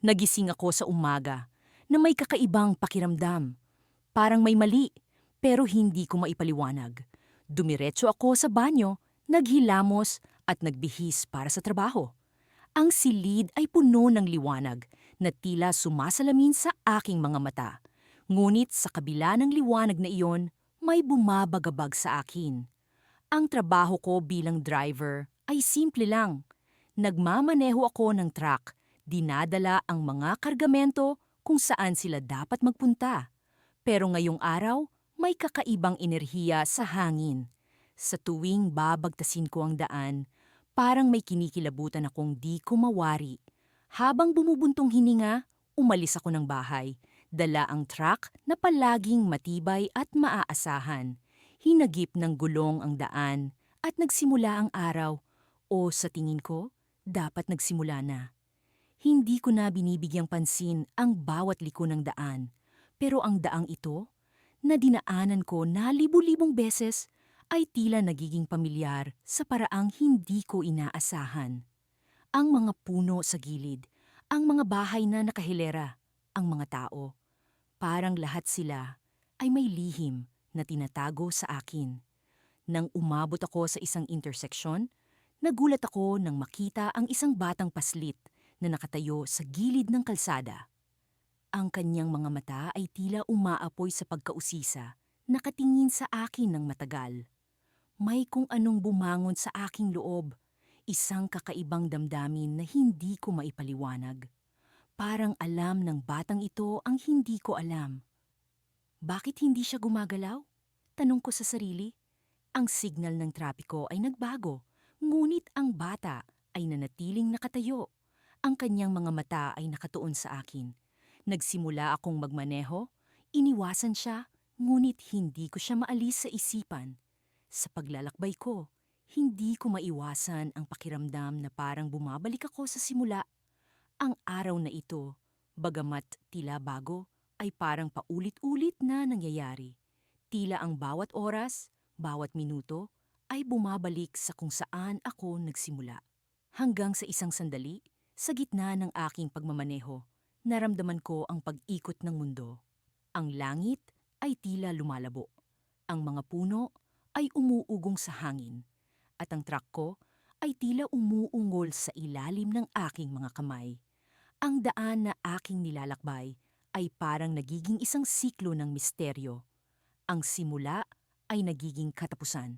Nagising ako sa umaga na may kakaibang pakiramdam. Parang may mali, pero hindi ko maipaliwanag. Dumiretso ako sa banyo, naghilamos at nagbihis para sa trabaho. Ang silid ay puno ng liwanag na tila sumasalamin sa aking mga mata. Ngunit sa kabila ng liwanag na iyon, may bumabagabag sa akin. Ang trabaho ko bilang driver ay simple lang. Nagmamaneho ako ng truck, dinadala ang mga kargamento kung saan sila dapat magpunta. Pero ngayong araw, may kakaibang enerhiya sa hangin. Sa tuwing babagtasin ko ang daan, parang may kinikilabutan akong di ko mawari. Habang bumubuntong hininga, umalis ako ng bahay. Dala ang truck na palaging matibay at maaasahan. Hinagip ng gulong ang daan at nagsimula ang araw. O sa tingin ko, dapat nagsimula na. Hindi ko na binibigyang pansin ang bawat liko ng daan. Pero ang daang ito, na dinaanan ko na libu-libong beses, ay tila nagiging pamilyar sa paraang hindi ko inaasahan. Ang mga puno sa gilid, ang mga bahay na nakahilera, ang mga tao, parang lahat sila ay may lihim na tinatago sa akin. Nang umabot ako sa isang interseksyon, nagulat ako nang makita ang isang batang paslit na nakatayo sa gilid ng kalsada. Ang kanyang mga mata ay tila umaapoy sa pagkausisa, nakatingin sa akin ng matagal. May kung anong bumangon sa aking loob, isang kakaibang damdamin na hindi ko maipaliwanag. Parang alam ng batang ito ang hindi ko alam. Bakit hindi siya gumagalaw? Tanong ko sa sarili. Ang signal ng trapiko ay nagbago, ngunit ang bata ay nanatiling nakatayo. Ang kanyang mga mata ay nakatuon sa akin. Nagsimula akong magmaneho, iniwasan siya, ngunit hindi ko siya maalis sa isipan. Sa paglalakbay ko, hindi ko maiwasan ang pakiramdam na parang bumabalik ako sa simula. Ang araw na ito, bagamat tila bago, ay parang paulit-ulit na nangyayari. Tila ang bawat oras, bawat minuto, ay bumabalik sa kung saan ako nagsimula. Hanggang sa isang sandali, sa gitna ng aking pagmamaneho, naramdaman ko ang pag-ikot ng mundo. Ang langit ay tila lumalabo. Ang mga puno ay umuugong sa hangin. At ang truck ko ay tila umuungol sa ilalim ng aking mga kamay. Ang daan na aking nilalakbay ay parang nagiging isang siklo ng misteryo. Ang simula ay nagiging katapusan,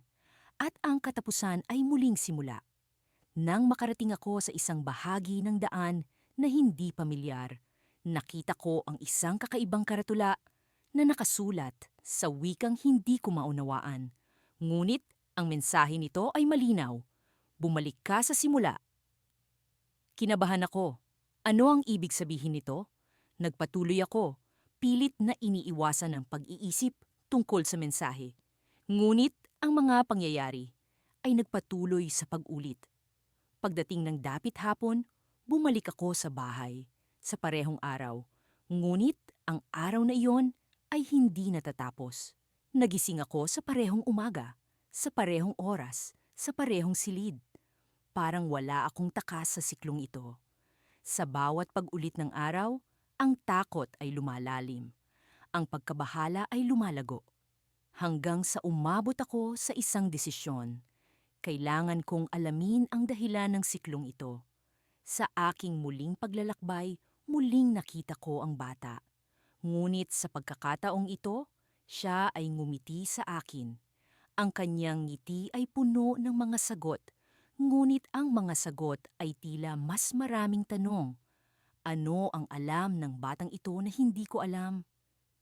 at ang katapusan ay muling simula. Nang makarating ako sa isang bahagi ng daan na hindi pamilyar, nakita ko ang isang kakaibang karatula na nakasulat sa wikang hindi ko maunawaan. Ngunit ang mensahe nito ay malinaw. Bumalik ka sa simula. Kinabahan ako. Ano ang ibig sabihin nito? Nagpatuloy ako, pilit na iniiwasan ang pag-iisip tungkol sa mensahe. Ngunit ang mga pangyayari ay nagpatuloy sa pag-ulit. Pagdating ng dapit hapon, bumalik ako sa bahay, sa parehong araw. Ngunit ang araw na iyon ay hindi natatapos. Nagising ako sa parehong umaga, sa parehong oras, sa parehong silid. Parang wala akong takas sa siklong ito. Sa bawat pag-ulit ng araw, ang takot ay lumalalim. Ang pagkabahala ay lumalago. Hanggang sa umabot ako sa isang desisyon. Kailangan kong alamin ang dahilan ng siklong ito. Sa aking muling paglalakbay, muling nakita ko ang bata. Ngunit sa pagkakataong ito, siya ay ngumiti sa akin. Ang kanyang ngiti ay puno ng mga sagot, ngunit ang mga sagot ay tila mas maraming tanong. Ano ang alam ng batang ito na hindi ko alam?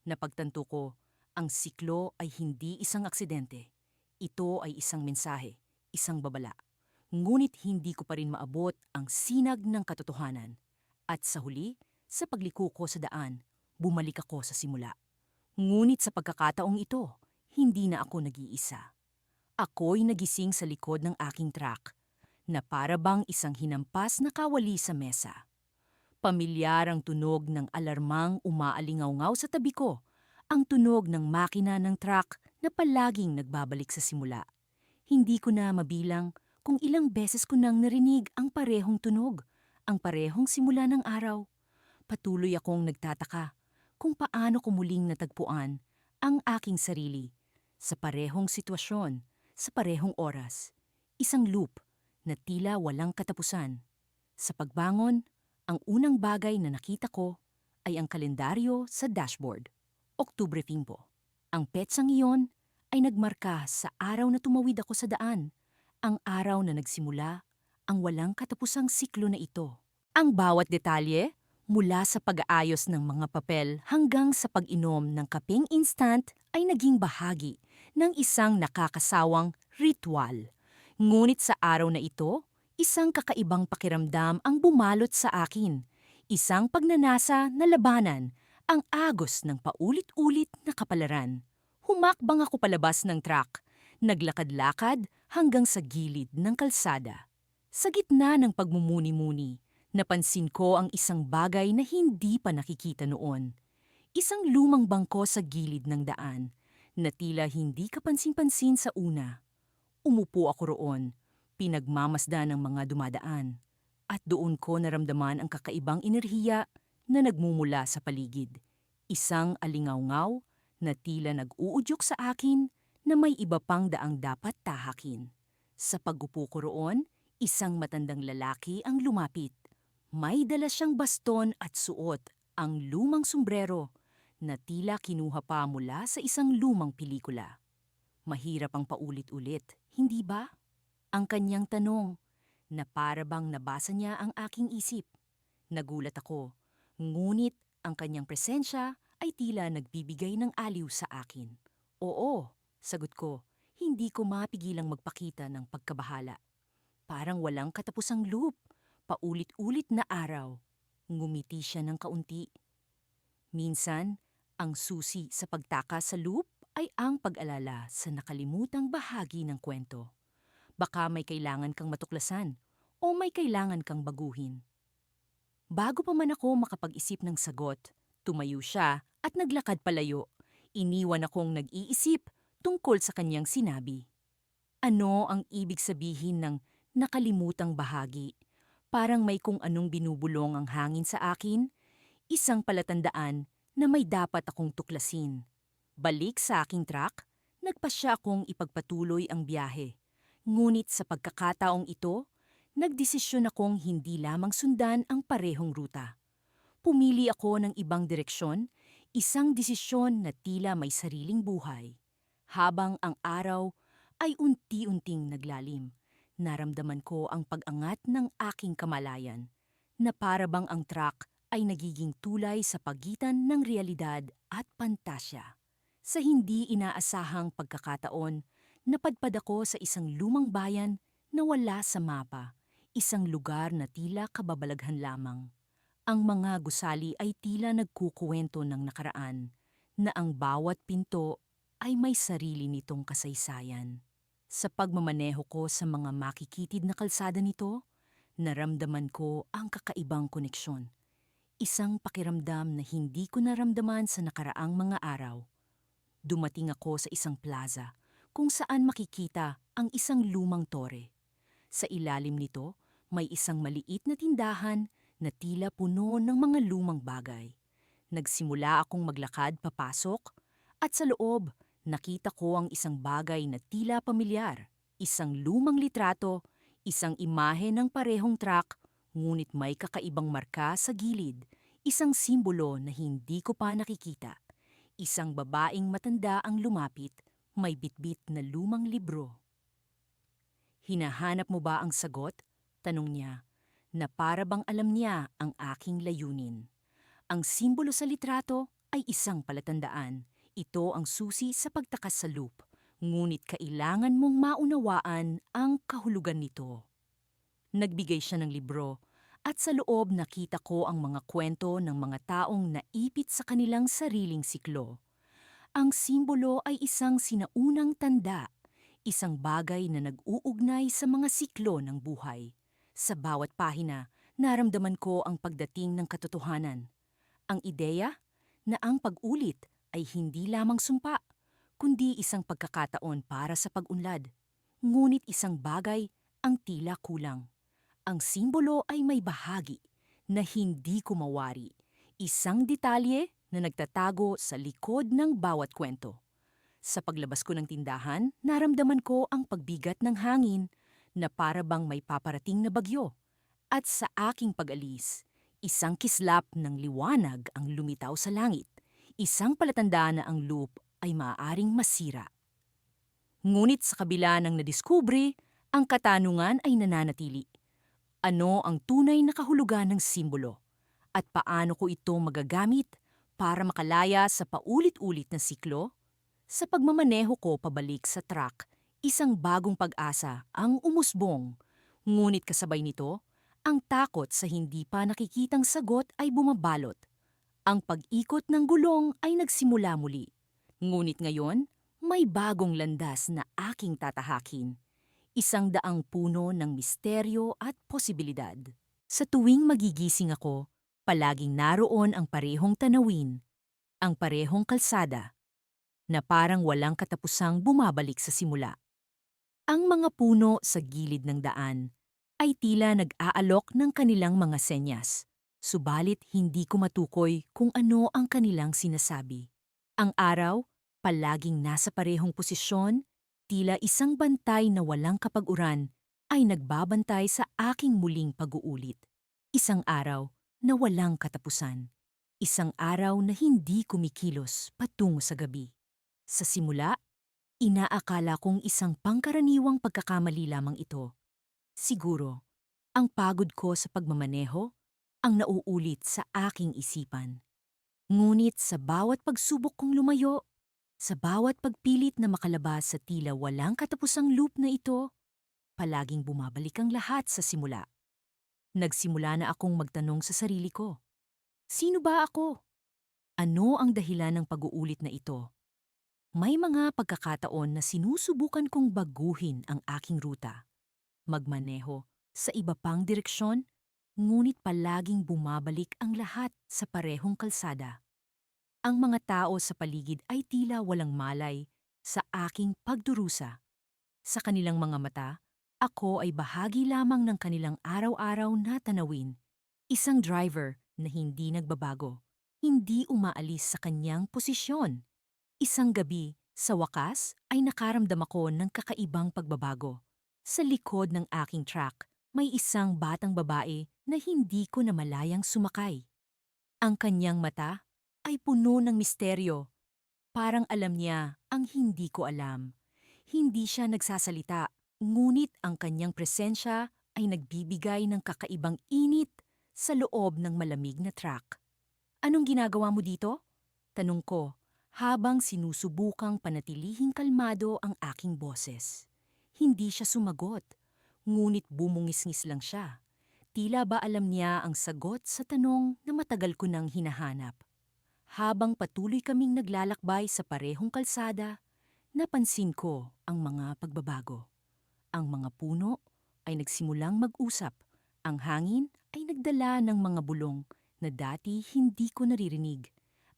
Napagtanto ko, ang siklo ay hindi isang aksidente. Ito ay isang mensahe, isang babala. Ngunit hindi ko pa rin maabot ang sinag ng katotohanan. At sa huli, sa pagliko ko sa daan, bumalik ako sa simula. Ngunit sa pagkakataong ito, hindi na ako nag-iisa. Ako'y nagising sa likod ng aking truck, na para bang isang hinampas na kawali sa mesa. Pamilyar ang tunog ng alarmang umaalingaw-ngaw sa tabi ko, ang tunog ng makina ng truck na palaging nagbabalik sa simula. Hindi ko na mabilang kung ilang beses ko nang narinig ang parehong tunog, ang parehong simula ng araw. Patuloy akong nagtataka kung paano ko muling natagpuan ang aking sarili sa parehong sitwasyon, sa parehong oras. Isang loop na tila walang katapusan. Sa pagbangon, ang unang bagay na nakita ko ay ang kalendaryo sa dashboard. Oktubre 5. Ang petsang iyon ay nagmarka sa araw na tumawid ako sa daan. Ang araw na nagsimula ang walang katapusang siklo na ito. Ang bawat detalye, mula sa pag-aayos ng mga papel hanggang sa pag-inom ng kapeng instant ay naging bahagi ng isang nakakasawang ritual. Ngunit sa araw na ito, isang kakaibang pakiramdam ang bumalot sa akin. Isang pagnanasa na labanan ang agos ng paulit-ulit na kapalaran. Humakbang ako palabas ng truck, naglakad-lakad hanggang sa gilid ng kalsada. Sa gitna ng pagmumuni-muni, napansin ko ang isang bagay na hindi pa nakikita noon. Isang lumang bangko sa gilid ng daan na tila hindi kapansin-pansin sa una. Umupo ako roon, pinagmamasdan ng mga dumadaan, at doon ko naramdaman ang kakaibang enerhiya na nagmumula sa paligid. Isang alingawngaw na tila nag-uudyok sa akin na may iba pang daang dapat tahakin. Sa pag-upo ko roon, isang matandang lalaki ang lumapit. May dala siyang baston at suot ang lumang sombrero na tila kinuha pa mula sa isang lumang pelikula. Mahirap ang paulit-ulit, hindi ba? Ang kanyang tanong na para bang nabasa niya ang aking isip. Nagulat ako, ngunit ang kanyang presensya ay tila nagbibigay ng aliw sa akin. Oo, sagot ko, hindi ko mapigilang magpakita ng pagkabahala. Parang walang katapusang loop, paulit-ulit na araw. Ngumiti siya ng kaunti. Minsan, ang susi sa pagtakas sa loop ay ang pag-alala sa nakalimutang bahagi ng kwento. Baka may kailangan kang matuklasan o may kailangan kang baguhin. Bago pa man ako makapag-isip ng sagot, tumayo siya at naglakad palayo. Iniwan akong nag-iisip tungkol sa kanyang sinabi. Ano ang ibig sabihin ng nakalimutang bahagi? Parang may kung anong binubulong ang hangin sa akin, isang palatandaan na may dapat akong tuklasin. Balik sa aking truck, nagpasya akong ipagpatuloy ang biyahe. Ngunit sa pagkakataong ito, nagdesisyon akong hindi lamang sundan ang parehong ruta. Pumili ako ng ibang direksyon, isang desisyon na tila may sariling buhay. Habang ang araw ay unti-unting naglalim, naramdaman ko ang pag-angat ng aking kamalayan, na para bang ang truck ay nagiging tulay sa pagitan ng realidad at pantasya. Sa hindi inaasahang pagkakataon, napadpad ako sa isang lumang bayan na wala sa mapa, isang lugar na tila kababalaghan lamang. Ang mga gusali ay tila nagkukuwento ng nakaraan, na ang bawat pinto ay may sarili nitong kasaysayan. Sa pagmamaneho ko sa mga makikitid na kalsada nito, naramdaman ko ang kakaibang koneksyon. Isang pakiramdam na hindi ko naramdaman sa nakaraang mga araw. Dumating ako sa isang plaza kung saan makikita ang isang lumang tore. Sa ilalim nito, may isang maliit na tindahan na tila puno ng mga lumang bagay. Nagsimula akong maglakad papasok at sa loob, nakita ko ang isang bagay na tila pamilyar. Isang lumang litrato, isang imahe ng parehong truck, ngunit may kakaibang marka sa gilid, isang simbolo na hindi ko pa nakikita. Isang babaeng matanda ang lumapit, may bitbit na lumang libro. Hinahanap mo ba ang sagot? Tanong niya, na para bang alam niya ang aking layunin. Ang simbolo sa litrato ay isang palatandaan. Ito ang susi sa pagtakas sa loop, ngunit kailangan mong maunawaan ang kahulugan nito. Nagbigay siya ng libro, at sa loob nakita ko ang mga kwento ng mga taong naipit sa kanilang sariling siklo. Ang simbolo ay isang sinaunang tanda, isang bagay na nag-uugnay sa mga siklo ng buhay. Sa bawat pahina, naramdaman ko ang pagdating ng katotohanan. Ang ideya na ang pag-ulit ay hindi lamang sumpa, kundi isang pagkakataon para sa pag-unlad. Ngunit isang bagay ang tila kulang. Ang simbolo ay may bahagi na hindi ko mawari. Isang detalye na nagtatago sa likod ng bawat kwento. Sa paglabas ko ng tindahan, naramdaman ko ang pagbigat ng hangin na para bang may paparating na bagyo. At sa aking pag-alis, isang kislap ng liwanag ang lumitaw sa langit. Isang palatandaan na ang loop ay maaaring masira. Ngunit sa kabila ng nadiskubre, ang katanungan ay nananatili. Ano ang tunay na kahulugan ng simbolo? At paano ko ito magagamit para makalaya sa paulit-ulit na siklo? Sa pagmamaneho ko pabalik sa truck, isang bagong pag-asa ang umusbong. Ngunit kasabay nito, ang takot sa hindi pa nakikitang sagot ay bumabalot. Ang pag-ikot ng gulong ay nagsimula muli. Ngunit ngayon, may bagong landas na aking tatahakin. Isang daang puno ng misteryo at posibilidad. Sa tuwing magigising ako, palaging naroon ang parehong tanawin, ang parehong kalsada, na parang walang katapusang bumabalik sa simula. Ang mga puno sa gilid ng daan ay tila nag-aalok ng kanilang mga senyas, subalit hindi ko matukoy kung ano ang kanilang sinasabi. Ang araw, palaging nasa parehong posisyon, tila isang bantay na walang kapag-uran, ay nagbabantay sa aking muling pag-uulit. Isang araw na walang katapusan. Isang araw na hindi kumikilos patungo sa gabi. Sa simula, inaakala kong isang pangkaraniwang pagkakamali lamang ito. Siguro, ang pagod ko sa pagmamaneho ang nauulit sa aking isipan. Ngunit sa bawat pagsubok kong lumayo, sa bawat pagpilit na makalabas sa tila walang katapusang loop na ito, palaging bumabalik ang lahat sa simula. Nagsimula na akong magtanong sa sarili ko, sino ba ako? Ano ang dahilan ng pag-uulit na ito? May mga pagkakataon na sinusubukan kong baguhin ang aking ruta, magmaneho sa iba pang direksyon, ngunit palaging bumabalik ang lahat sa parehong kalsada. Ang mga tao sa paligid ay tila walang malay sa aking pagdurusa. Sa kanilang mga mata, ako ay bahagi lamang ng kanilang araw-araw na tanawin. Isang driver na hindi nagbabago, hindi umaalis sa kanyang posisyon. Isang gabi, sa wakas, ay nakaramdam ako ng kakaibang pagbabago. Sa likod ng aking truck, may isang batang babae na hindi ko namalayang sumakay. Ang kanyang mata ay puno ng misteryo. Parang alam niya ang hindi ko alam. Hindi siya nagsasalita, ngunit ang kanyang presensya ay nagbibigay ng kakaibang init sa loob ng malamig na truck. Anong ginagawa mo dito? Tanong ko, habang sinusubukang panatilihing kalmado ang aking boses. Hindi siya sumagot, ngunit bumungis-ngis lang siya. Tila ba alam niya ang sagot sa tanong na matagal ko nang hinahanap. Habang patuloy kaming naglalakbay sa parehong kalsada, napansin ko ang mga pagbabago. Ang mga puno ay nagsimulang mag-usap. Ang hangin ay nagdala ng mga bulong na dati hindi ko naririnig.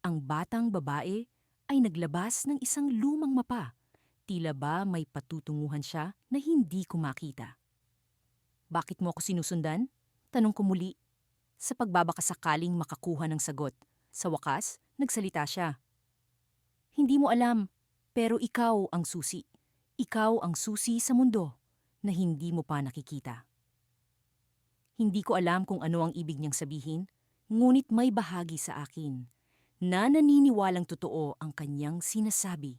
Ang batang babae ay naglabas ng isang lumang mapa. Tila ba may patutunguhan siya na hindi ko makita. Bakit mo ako sinusundan? Tanong ko muli. Sa pagbabakasakaling makakuha ng sagot. Sa wakas, nagsalita siya. Hindi mo alam, pero ikaw ang susi. Ikaw ang susi sa mundo na hindi mo pa nakikita. Hindi ko alam kung ano ang ibig niyang sabihin, ngunit may bahagi sa akin na naniniwalang totoo ang kanyang sinasabi.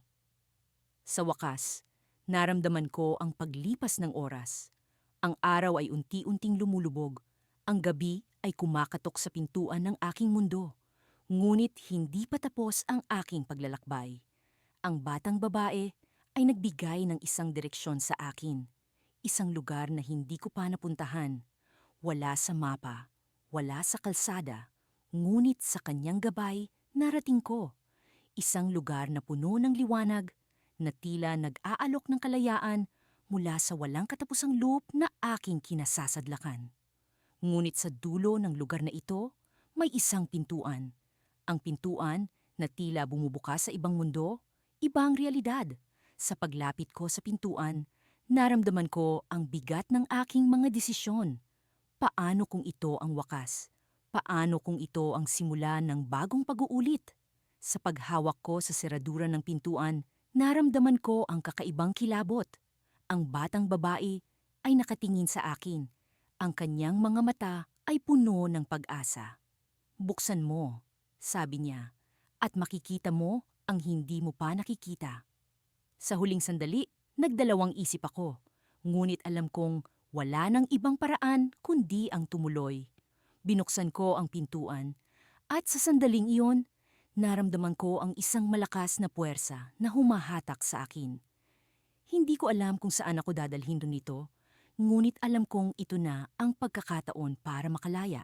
Sa wakas, naramdaman ko ang paglipas ng oras. Ang araw ay unti-unting lumulubog. Ang gabi ay kumakatok sa pintuan ng aking mundo. Ngunit hindi pa tapos ang aking paglalakbay. Ang batang babae ay nagbigay ng isang direksyon sa akin. Isang lugar na hindi ko pa napuntahan. Wala sa mapa, wala sa kalsada, ngunit sa kanyang gabay, narating ko. Isang lugar na puno ng liwanag, na tila nag-aalok ng kalayaan mula sa walang katapusang loop na aking kinasasadlakan. Ngunit sa dulo ng lugar na ito, may isang pintuan. Ang pintuan na tila bumubuka sa ibang mundo, ibang realidad. Sa paglapit ko sa pintuan, naramdaman ko ang bigat ng aking mga desisyon. Paano kung ito ang wakas? Paano kung ito ang simula ng bagong pag-uulit? Sa paghawak ko sa seradura ng pintuan, naramdaman ko ang kakaibang kilabot. Ang batang babae ay nakatingin sa akin. Ang kanyang mga mata ay puno ng pag-asa. Buksan mo, sabi niya, at makikita mo ang hindi mo pa nakikita. Sa huling sandali, nagdalawang isip ako. Ngunit alam kong wala nang ibang paraan kundi ang tumuloy. Binuksan ko ang pintuan at sa sandaling iyon, naramdaman ko ang isang malakas na puwersa na humahatak sa akin. Hindi ko alam kung saan ako dadalhin nito, ngunit alam kong ito na ang pagkakataon para makalaya.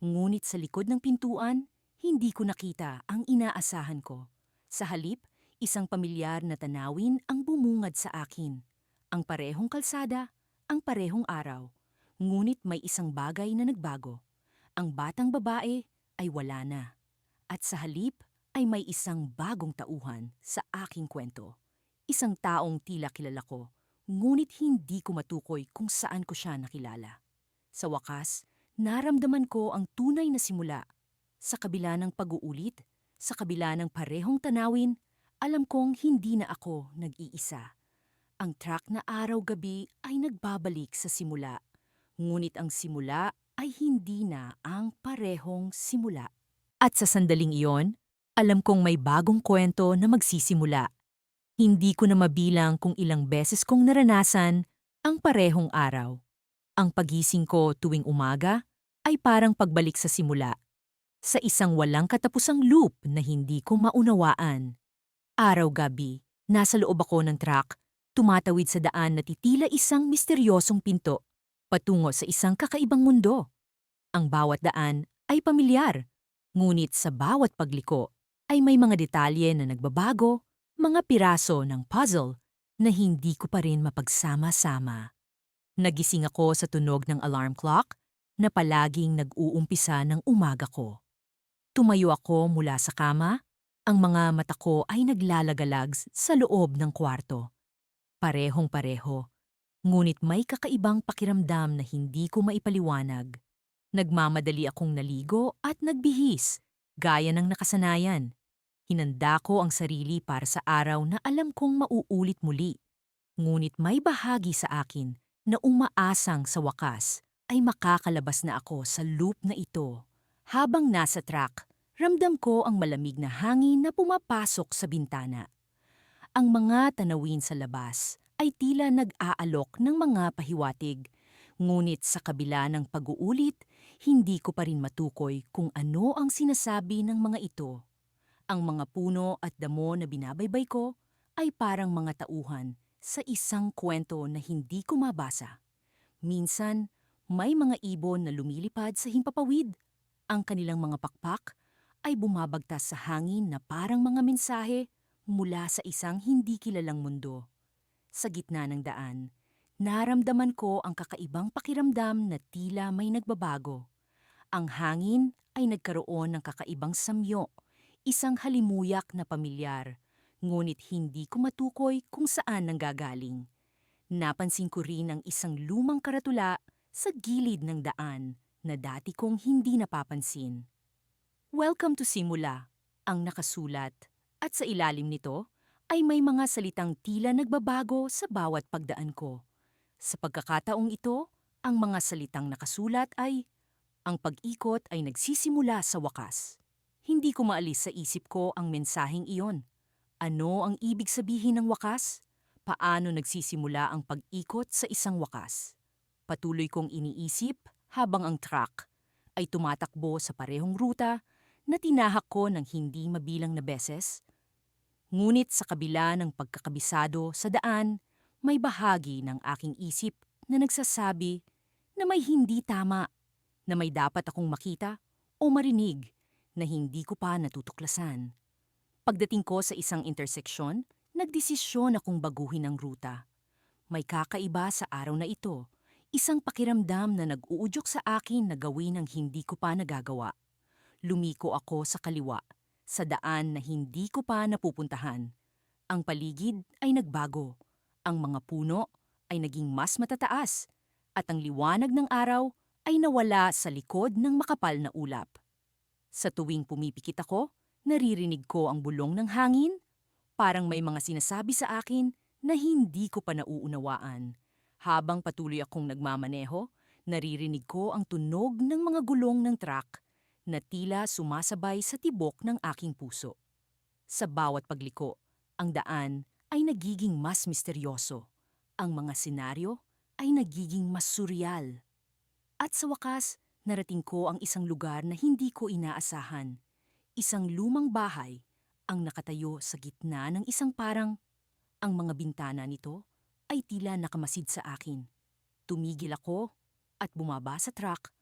Ngunit sa likod ng pintuan, hindi ko nakita ang inaasahan ko. Sa halip, isang pamilyar na tanawin ang bumungad sa akin. Ang parehong kalsada, ang parehong araw. Ngunit may isang bagay na nagbago. Ang batang babae ay wala na. At sa halip ay may isang bagong tauhan sa aking kwento. Isang taong tila kilala ko, ngunit hindi ko matukoy kung saan ko siya nakilala. Sa wakas, naramdaman ko ang tunay na simula. Sa kabila ng pag-uulit, sa kabila ng parehong tanawin, alam kong hindi na ako nag-iisa. Ang track na araw-gabi ay nagbabalik sa simula. Ngunit ang simula ay hindi na ang parehong simula. At sa sandaling iyon, alam kong may bagong kwento na magsisimula. Hindi ko na mabilang kung ilang beses kong naranasan ang parehong araw. Ang pagising ko tuwing umaga ay parang pagbalik sa simula, sa isang walang katapusang loop na hindi ko maunawaan. Araw-gabi, nasa loob ako ng truck, tumatawid sa daan na titila isang misteryosong pinto, patungo sa isang kakaibang mundo. Ang bawat daan ay pamilyar, ngunit sa bawat pagliko ay may mga detalye na nagbabago, mga piraso ng puzzle na hindi ko pa rin mapagsama-sama. Nagising ako sa tunog ng alarm clock na palaging nag-uumpisa ng umaga ko. Tumayo ako mula sa kama, ang mga mata ko ay naglalagalag sa loob ng kwarto. Parehong-pareho, ngunit may kakaibang pakiramdam na hindi ko maipaliwanag. Nagmamadali akong naligo at nagbihis, gaya ng nakasanayan. Hinanda ko ang sarili para sa araw na alam kong mauulit muli. Ngunit may bahagi sa akin na umaasang sa wakas ay makakalabas na ako sa loop na ito. Habang nasa truck, ramdam ko ang malamig na hangin na pumapasok sa bintana. Ang mga tanawin sa labas ay tila nag-aalok ng mga pahiwatig. Ngunit sa kabila ng pag-uulit, hindi ko pa rin matukoy kung ano ang sinasabi ng mga ito. Ang mga puno at damo na binabaybay ko ay parang mga tauhan sa isang kwento na hindi ko mabasa. Minsan, may mga ibon na lumilipad sa himpapawid. Ang kanilang mga pakpak ay bumabagtas sa hangin na parang mga mensahe mula sa isang hindi kilalang mundo. Sa gitna ng daan, naramdaman ko ang kakaibang pakiramdam na tila may nagbabago. Ang hangin ay nagkaroon ng kakaibang samyo, isang halimuyak na pamilyar, ngunit hindi ko matukoy kung saan nanggagaling. Napansin ko rin ang isang lumang karatula sa gilid ng daan na dati kong hindi napapansin. Welcome to Simula, ang nakasulat, at sa ilalim nito ay may mga salitang tila nagbabago sa bawat pagdaan ko. Sa pagkakataong ito, ang mga salitang nakasulat ay, ang pag-ikot ay nagsisimula sa wakas. Hindi ko maalis sa isip ko ang mensaheng iyon. Ano ang ibig sabihin ng wakas? Paano nagsisimula ang pag-ikot sa isang wakas? Patuloy kong iniisip habang ang truck ay tumatakbo sa parehong ruta na tinahak ko ng hindi mabilang na beses. Ngunit sa kabila ng pagkakabisado sa daan, may bahagi ng aking isip na nagsasabi na may hindi tama, na may dapat akong makita o marinig na hindi ko pa natutuklasan. Pagdating ko sa isang interseksyon, nagdesisyon akong baguhin ang ruta. May kakaiba sa araw na ito, isang pakiramdam na nag-uudyok sa akin na gawin ang hindi ko pa nagagawa. Lumiko ako sa kaliwa, sa daan na hindi ko pa napupuntahan. Ang paligid ay nagbago. Ang mga puno ay naging mas matataas at ang liwanag ng araw ay nawala sa likod ng makapal na ulap. Sa tuwing pumipikit ako, naririnig ko ang bulong ng hangin, parang may mga sinasabi sa akin na hindi ko pa nauunawaan. Habang patuloy akong nagmamaneho, naririnig ko ang tunog ng mga gulong ng truck na tila sumasabay sa tibok ng aking puso. Sa bawat pagliko, ang daan ay nagiging mas misteryoso. Ang mga senaryo ay nagiging mas suryal. At sa wakas, narating ko ang isang lugar na hindi ko inaasahan. Isang lumang bahay ang nakatayo sa gitna ng isang parang ang mga bintana nito ay tila nakamasid sa akin. Tumigil ako at bumaba sa truck.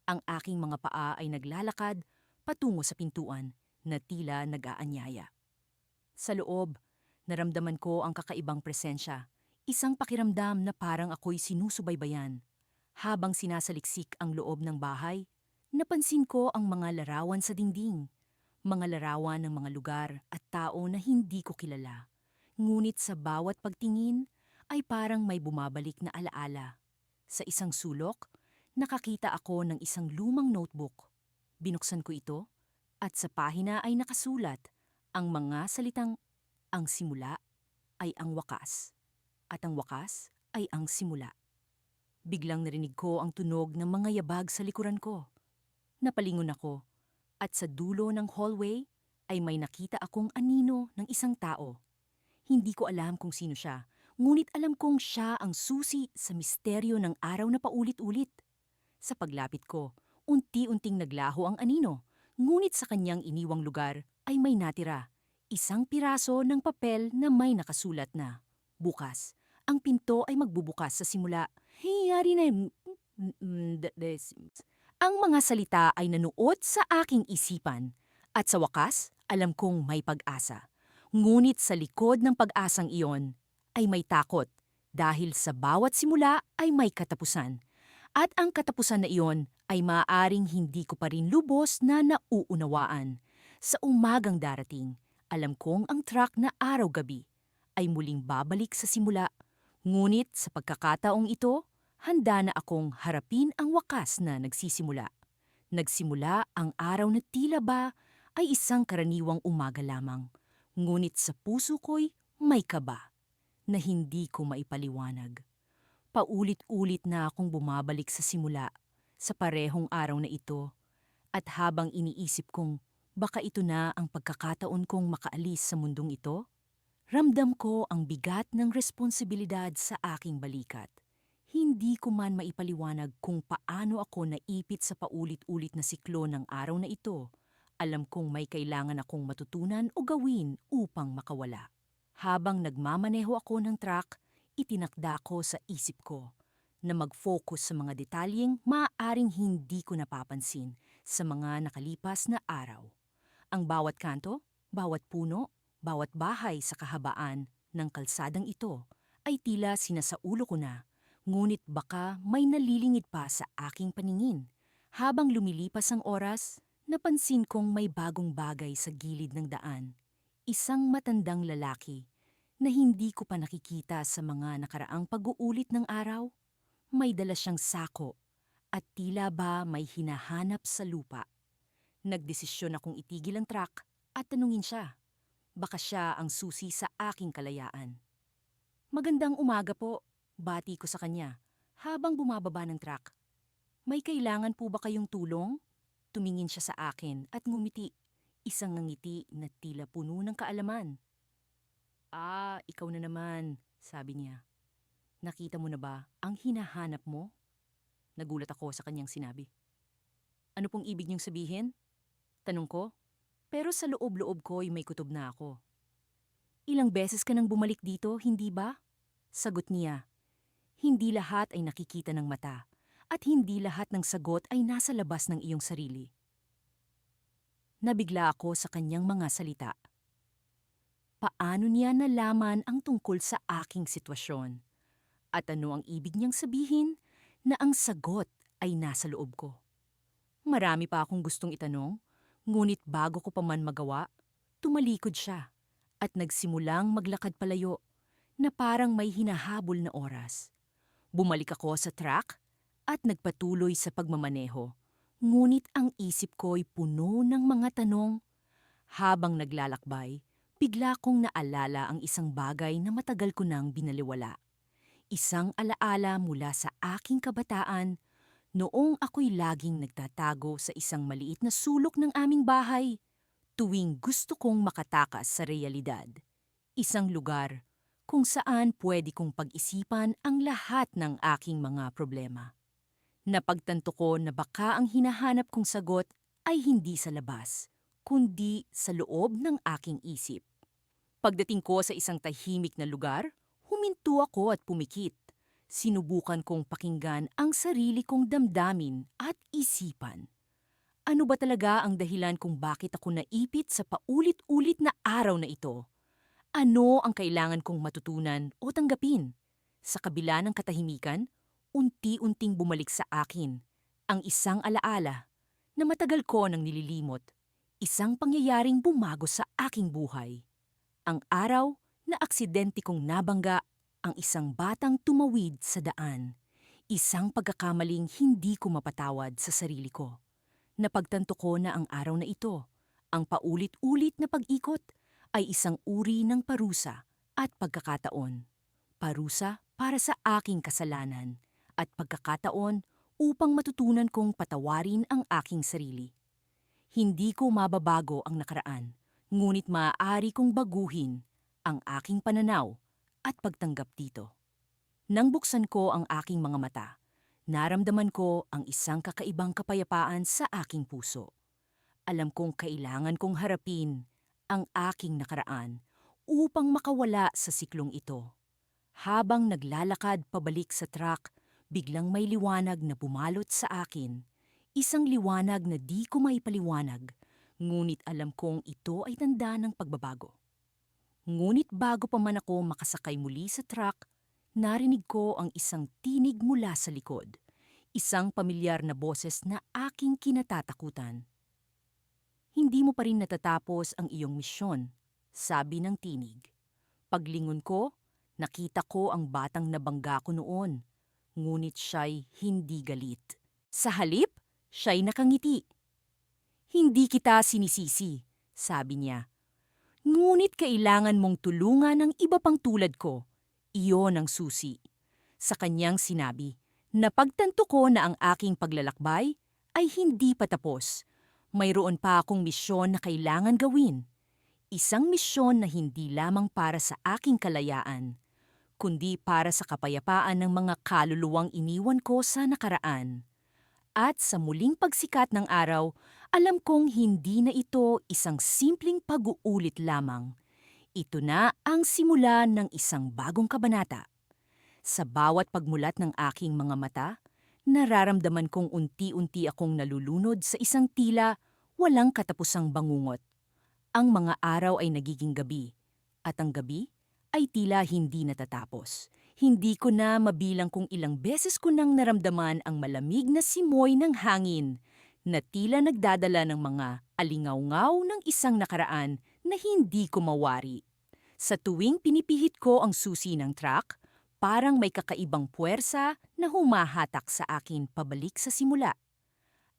Ang aking mga paa ay naglalakad patungo sa pintuan na tila nag-aanyaya. Sa loob, naramdaman ko ang kakaibang presensya. Isang pakiramdam na parang ako'y sinusubaybayan. Habang sinasaliksik ang loob ng bahay, napansin ko ang mga larawan sa dingding. Mga larawan ng mga lugar at tao na hindi ko kilala. Ngunit sa bawat pagtingin ay parang may bumabalik na alaala. Sa isang sulok, nakakita ako ng isang lumang notebook. Binuksan ko ito at sa pahina ay nakasulat ang mga salitang ang simula ay ang wakas at ang wakas ay ang simula. Biglang narinig ko ang tunog ng mga yabag sa likuran ko. Napalingon ako at sa dulo ng hallway ay may nakita akong anino ng isang tao. Hindi ko alam kung sino siya, ngunit alam kong siya ang susi sa misteryo ng araw na paulit-ulit. Sa paglapit ko, unti-unting naglaho ang anino, ngunit sa kanyang iniwang lugar ay may natira. Isang piraso ng papel na may nakasulat na, bukas, ang pinto ay magbubukas sa simula. Hiyari na ang mga salita ay nanuot sa aking isipan at sa wakas, alam kong may pag-asa. Ngunit sa likod ng pag-asang iyon ay may takot dahil sa bawat simula ay may katapusan. At ang katapusan na iyon ay maaaring hindi ko pa rin lubos na nauunawaan. Sa umagang darating, alam kong ang truck na araw-gabi ay muling babalik sa simula. Ngunit sa pagkakataong ito, handa na akong harapin ang wakas na nagsisimula. Nagsimula ang araw na tila ba ay isang karaniwang umaga lamang. Ngunit sa puso ko'y may kaba na hindi ko maipaliwanag. Paulit-ulit na akong bumabalik sa simula sa parehong araw na ito at habang iniisip kong baka ito na ang pagkakataon kong makaalis sa mundong ito, ramdam ko ang bigat ng responsibilidad sa aking balikat. Hindi ko man maipaliwanag kung paano ako naipit sa paulit-ulit na siklo ng araw na ito. Alam kong may kailangan akong matutunan o gawin upang makawala. Habang nagmamaneho ako ng truck, itinakda ko sa isip ko na mag-focus sa mga detalyeng maaaring hindi ko napapansin sa mga nakalipas na araw. Ang bawat kanto, bawat puno, bawat bahay sa kahabaan ng kalsadang ito ay tila sinasaulo ko na, ngunit baka may nalilingid pa sa aking paningin. Habang lumilipas ang oras, napansin kong may bagong bagay sa gilid ng daan. Isang matandang lalaki na hindi ko pa nakikita sa mga nakaraang pag-uulit ng araw. May dala siyang sako at tila ba may hinahanap sa lupa. Nagdesisyon akong itigil ang truck at tanungin siya. Baka siya ang susi sa aking kalayaan. Magandang umaga po, bati ko sa kanya habang bumababa ng truck. May kailangan po ba kayong tulong? Tumingin siya sa akin at ngumiti. Isang ngiti na tila puno ng kaalaman. Ah, ikaw na naman, sabi niya. Nakita mo na ba ang hinahanap mo? Nagulat ako sa kanyang sinabi. Ano pong ibig niyong sabihin? Tanong ko. Pero sa loob-loob ko'y may kutob na ako. Ilang beses ka nang bumalik dito, hindi ba? Sagot niya. Hindi lahat ay nakikita ng mata at hindi lahat ng sagot ay nasa labas ng iyong sarili. Nabigla ako sa kanyang mga salita. Paano niya nalaman ang tungkol sa aking sitwasyon? At ano ang ibig niyang sabihin na ang sagot ay nasa loob ko? Marami pa akong gustong itanong, ngunit bago ko pa man magawa, tumalikod siya at nagsimulang maglakad palayo na parang may hinahabol na oras. Bumalik ako sa truck at nagpatuloy sa pagmamaneho. Ngunit ang isip ko'y puno ng mga tanong. Habang naglalakbay, bigla kong naalala ang isang bagay na matagal ko nang binaliwala. Isang alaala mula sa aking kabataan noong ako'y laging nagtatago sa isang maliit na sulok ng aming bahay tuwing gusto kong makatakas sa realidad. Isang lugar kung saan pwede kong pag-isipan ang lahat ng aking mga problema. Napagtanto ko na baka ang hinahanap kong sagot ay hindi sa labas, kundi sa loob ng aking isip. Pagdating ko sa isang tahimik na lugar, huminto ako at pumikit. Sinubukan kong pakinggan ang sarili kong damdamin at isipan. Ano ba talaga ang dahilan kung bakit ako naipit sa paulit-ulit na araw na ito? Ano ang kailangan kong matutunan o tanggapin? Sa kabila ng katahimikan, unti-unting bumalik sa akin ang isang alaala na matagal ko nang nililimot, isang pangyayaring bumago sa aking buhay. Ang araw na aksidente kong nabangga ang isang batang tumawid sa daan. Isang pagkakamaling hindi ko mapatawad sa sarili ko. Napagtanto ko na ang araw na ito, ang paulit-ulit na pag-ikot, ay isang uri ng parusa at pagkakataon. Parusa para sa aking kasalanan at pagkakataon upang matutunan kong patawarin ang aking sarili. Hindi ko mababago ang nakaraan, ngunit maaari kong baguhin ang aking pananaw at pagtanggap dito. Nang buksan ko ang aking mga mata, naramdaman ko ang isang kakaibang kapayapaan sa aking puso. Alam kong kailangan kong harapin ang aking nakaraan upang makawala sa siklong ito. Habang naglalakad pabalik sa truck, biglang may liwanag na bumalot sa akin. Isang liwanag na di ko maipaliwanag, ngunit alam kong ito ay tanda ng pagbabago. Ngunit bago pa man ako makasakay muli sa truck, narinig ko ang isang tinig mula sa likod. Isang pamilyar na boses na aking kinatatakutan. "Hindi mo pa rin natatapos ang iyong misyon," sabi ng tinig. Paglingon ko, nakita ko ang batang nabangga ko noon, ngunit siya'y hindi galit. Sa halip, siya'y nakangiti. "Hindi kita sinisisi," sabi niya. "Ngunit kailangan mong tulungan ng iba pang tulad ko. Iyon ang susi." Sa kanyang sinabi, napagtanto ko na ang aking paglalakbay ay hindi pa tapos. Mayroon pa akong misyon na kailangan gawin. Isang misyon na hindi lamang para sa aking kalayaan, kundi para sa kapayapaan ng mga kaluluwang iniwan ko sa nakaraan. At sa muling pagsikat ng araw, alam kong hindi na ito isang simpleng pag-uulit lamang. Ito na ang simula ng isang bagong kabanata. Sa bawat pagmulat ng aking mga mata, nararamdaman kong unti-unti akong nalulunod sa isang tila walang katapusang bangungot. Ang mga araw ay nagiging gabi, at ang gabi ay tila hindi natatapos. Hindi ko na mabilang kung ilang beses ko nang naramdaman ang malamig na simoy ng hangin na tila nagdadala ng mga alingawngaw ng isang nakaraan na hindi ko mawari. Sa tuwing pinipihit ko ang susi ng truck, parang may kakaibang puwersa na humahatak sa akin pabalik sa simula.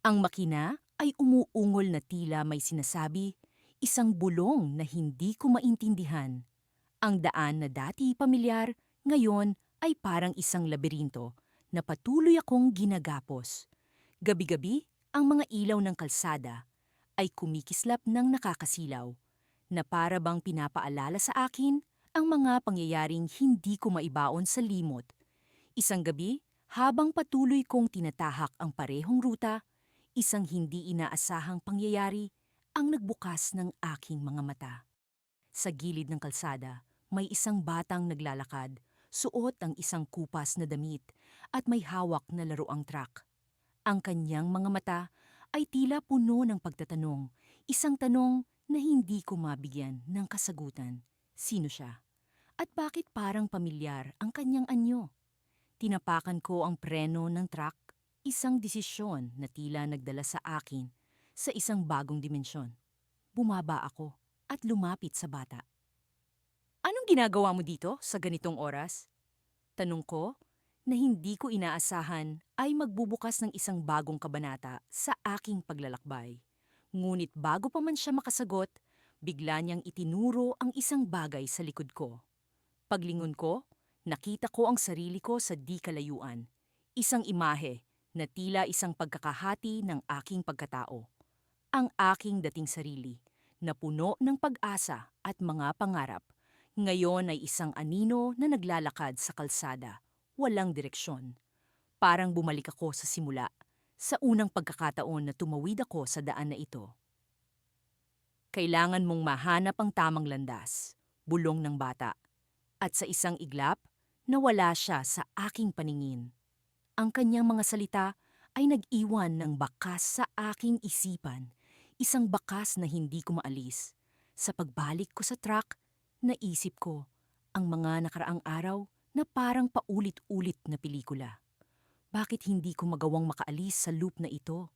Ang makina ay umuungol na tila may sinasabi, isang bulong na hindi ko maintindihan. Ang daan na dati pamilyar, ngayon ay parang isang labirinto na patuloy akong ginagapos. Gabi-gabi, ang mga ilaw ng kalsada ay kumikislap ng nakakasilaw na para bang pinapaalala sa akin ang mga pangyayaring hindi ko maibaon sa limot. Isang gabi, habang patuloy kong tinatahak ang parehong ruta, isang hindi inaasahang pangyayari ang nagbukas ng aking mga mata. Sa gilid ng kalsada, may isang batang naglalakad, suot ang isang kupas na damit at may hawak na laruang truck. Ang kanyang mga mata ay tila puno ng pagtatanong, isang tanong na hindi ko mabigyan ng kasagutan. Sino siya? At bakit parang pamilyar ang kanyang anyo? Tinapakan ko ang preno ng truck, isang desisyon na tila nagdala sa akin sa isang bagong dimensyon. Bumaba ako at lumapit sa bata. "Anong ginagawa mo dito sa ganitong oras?" Tanong ko na hindi ko inaasahan ay magbubukas ng isang bagong kabanata sa aking paglalakbay. Ngunit bago pa man siya makasagot, bigla niyang itinuro ang isang bagay sa likod ko. Paglingon ko, nakita ko ang sarili ko sa di kalayuan. Isang imahe na tila isang pagkakahati ng aking pagkatao. Ang aking dating sarili, na puno ng pag-asa at mga pangarap, ngayon ay isang anino na naglalakad sa kalsada, walang direksyon. Parang bumalik ako sa simula, sa unang pagkakataon na tumawid ako sa daan na ito. Kailangan mong mahanap ang tamang landas, bulong ng bata. At sa isang iglap, nawala siya sa aking paningin. Ang kanyang mga salita ay nag-iwan ng bakas sa aking isipan, isang bakas na hindi ko maalis. Sa pagbalik ko sa truck, naisip ko ang mga nakaraang araw na parang paulit-ulit na pelikula. Bakit hindi ko magawang makaalis sa loop na ito?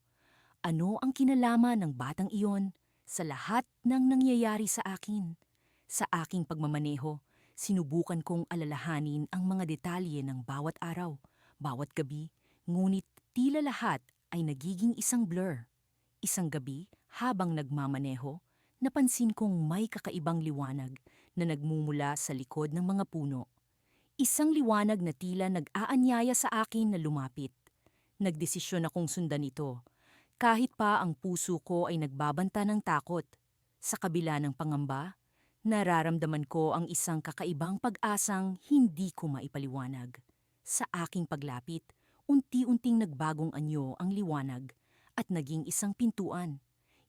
Ano ang kinalaman ng batang iyon sa lahat ng nangyayari sa akin? Sa aking pagmamaneho, sinubukan kong alalahanin ang mga detalye ng bawat araw, bawat gabi, ngunit tila lahat ay nagiging isang blur. Isang gabi, habang nagmamaneho, napansin kong may kakaibang liwanag na nagmumula sa likod ng mga puno. Isang liwanag na tila nag-aanyaya sa akin na lumapit. Nagdesisyon akong sundan ito, kahit pa ang puso ko ay nagbabanta ng takot. Sa kabila ng pangamba, nararamdaman ko ang isang kakaibang pag-asang hindi ko maipaliwanag. Sa aking paglapit, unti-unting nagbagong anyo ang liwanag at naging isang pintuan.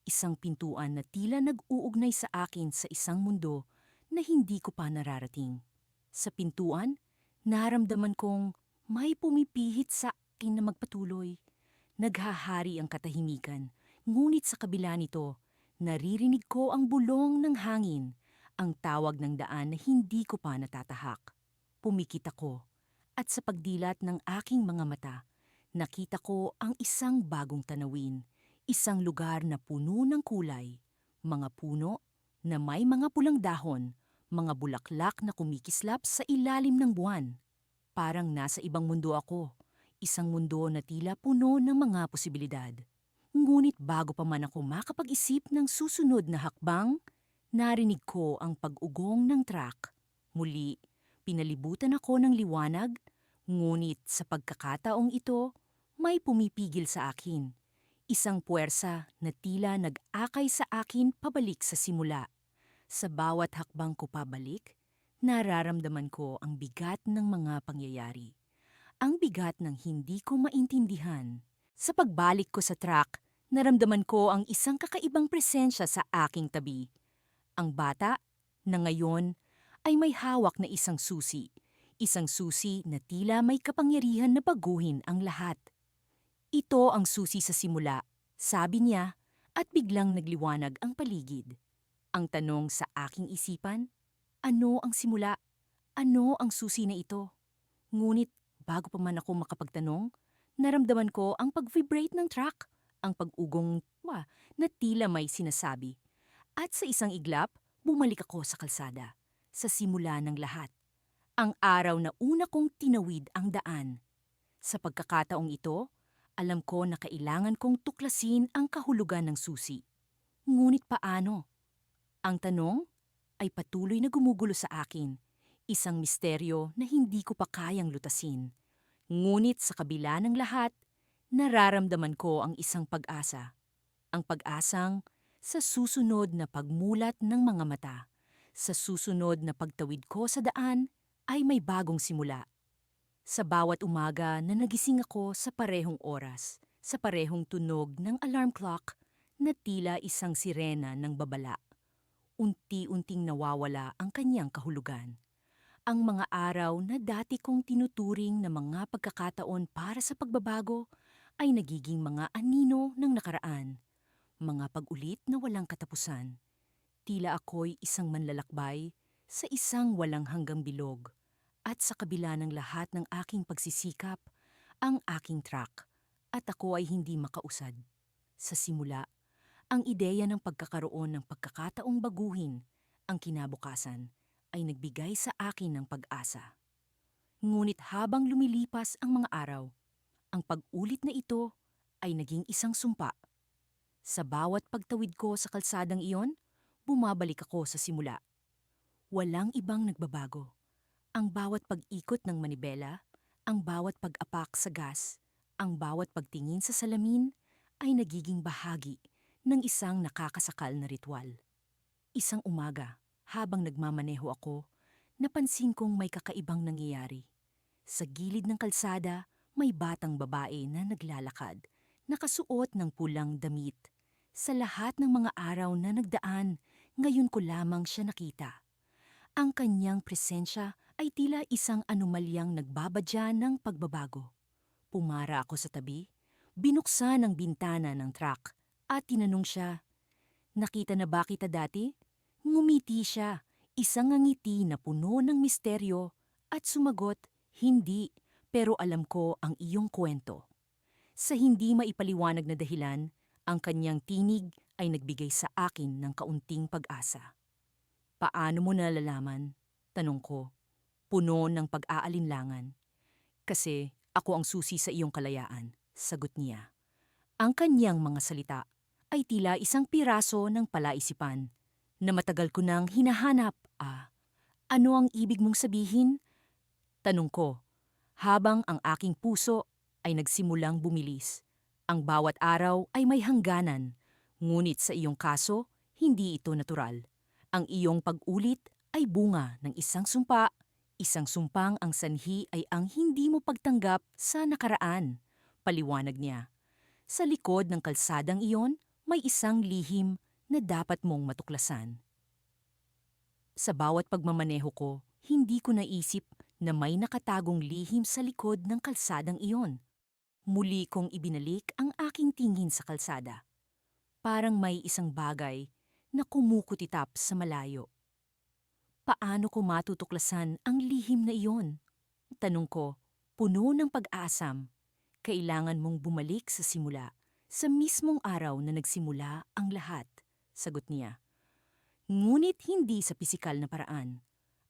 Isang pintuan na tila nag-uugnay sa akin sa isang mundo na hindi ko pa nararating. Sa pintuan, naramdaman kong may pumipihit sa akin na magpatuloy. Naghahari ang katahimikan, ngunit sa kabila nito, naririnig ko ang bulong ng hangin, ang tawag ng daan na hindi ko pa natatahak. Pumikit ako, at sa pagdilat ng aking mga mata, nakita ko ang isang bagong tanawin, isang lugar na puno ng kulay, mga puno na may mga pulang dahon, mga bulaklak na kumikislap sa ilalim ng buwan. Parang nasa ibang mundo ako, isang mundo na tila puno ng mga posibilidad. Ngunit bago pa man ako makapag-isip ng susunod na hakbang, narinig ko ang pag-ugong ng truck. Muli, pinalibutan ako ng liwanag, ngunit sa pagkakataong ito, may pumipigil sa akin. Isang puwersa na tila nag-akay sa akin pabalik sa simula. Sa bawat hakbang ko pabalik, nararamdaman ko ang bigat ng mga pangyayari. Ang bigat ng hindi ko maintindihan. Sa pagbalik ko sa truck, naramdaman ko ang isang kakaibang presensya sa aking tabi. Ang bata, na ngayon, ay may hawak na isang susi. Isang susi na tila may kapangyarihan na baguhin ang lahat. Ito ang susi sa simula, sabi niya, at biglang nagliwanag ang paligid. Ang tanong sa aking isipan, ano ang simula? Ano ang susi na ito? Ngunit bago pa man ako makapagtanong, naramdaman ko ang pag-vibrate ng truck, ang pag-ugong na tila may sinasabi. At sa isang iglap, bumalik ako sa kalsada, sa simula ng lahat. Ang araw na una kong tinawid ang daan. Sa pagkakataong ito, alam ko na kailangan kong tuklasin ang kahulugan ng susi. Ngunit paano? Ang tanong ay patuloy na gumugulo sa akin, isang misteryo na hindi ko pa kayang lutasin. Ngunit sa kabila ng lahat, nararamdaman ko ang isang pag-asa. Ang pag-asang sa susunod na pagmulat ng mga mata, sa susunod na pagtawid ko sa daan, ay may bagong simula. Sa bawat umaga na nagising ako sa parehong oras, sa parehong tunog ng alarm clock na tila isang sirena ng babala, unti-unting nawawala ang kanyang kahulugan. Ang mga araw na dati kong tinuturing na mga pagkakataon para sa pagbabago ay nagiging mga anino ng nakaraan, mga pag-ulit na walang katapusan. Tila ako'y isang manlalakbay sa isang walang hanggang bilog, at sa kabila ng lahat ng aking pagsisikap, ang aking truck, at ako ay hindi makausad. Sa simula, ang ideya ng pagkakaroon ng pagkakataong baguhin ang kinabukasan ay nagbigay sa akin ng pag-asa. Ngunit habang lumilipas ang mga araw, ang pag-ulit na ito ay naging isang sumpa. Sa bawat pagtawid ko sa kalsadang iyon, bumabalik ako sa simula. Walang ibang nagbabago. Ang bawat pag-ikot ng manibela, ang bawat pag-apak sa gas, ang bawat pagtingin sa salamin ay nagiging bahagi ng isang nakakasakal na ritual. Isang umaga, habang nagmamaneho ako, napansin kong may kakaibang nangyayari. Sa gilid ng kalsada, may batang babae na naglalakad, nakasuot ng pulang damit. Sa lahat ng mga araw na nagdaan, ngayon ko lamang siya nakita. Ang kanyang presensya ay tila isang anomalyang nagbabadya ng pagbabago. Pumara ako sa tabi, binuksan ang bintana ng truck at tinanong siya, "Nakita na ba kita dati?" Ngumiti siya, isang ngiti na puno ng misteryo, at sumagot, "Hindi, pero alam ko ang iyong kwento." Sa hindi maipaliwanag na dahilan, ang kanyang tinig ay nagbigay sa akin ng kaunting pag-asa. "Paano mo nalalaman?" Tanong ko, puno ng pag-aalinlangan. "Kasi ako ang susi sa iyong kalayaan," sagot niya. Ang kanyang mga salita ay tila isang piraso ng palaisipan na matagal ko nang hinahanap. Ano ang ibig mong sabihin?" Tanong ko, habang ang aking puso ay nagsimulang bumilis. Ang bawat araw ay may hangganan, ngunit sa iyong kaso, hindi ito natural. Ang iyong pag-ulit ay bunga ng isang sumpang ang sanhi ay ang hindi mo pagtanggap sa nakaraan. Paliwanag niya. Sa likod ng kalsadang iyon, may isang lihim na dapat mong matuklasan. Sa bawat pagmamaneho ko, hindi ko naisip na may nakatagong lihim sa likod ng kalsadang iyon. Muli kong ibinalik ang aking tingin sa kalsada. Parang may isang bagay na kumukutitap sa malayo. Paano ko matutuklasan ang lihim na iyon? Tanong ko, puno ng pag-aasam. Kailangan mong bumalik sa simula, sa mismong araw na nagsimula ang lahat, sagot niya. Ngunit hindi sa pisikal na paraan.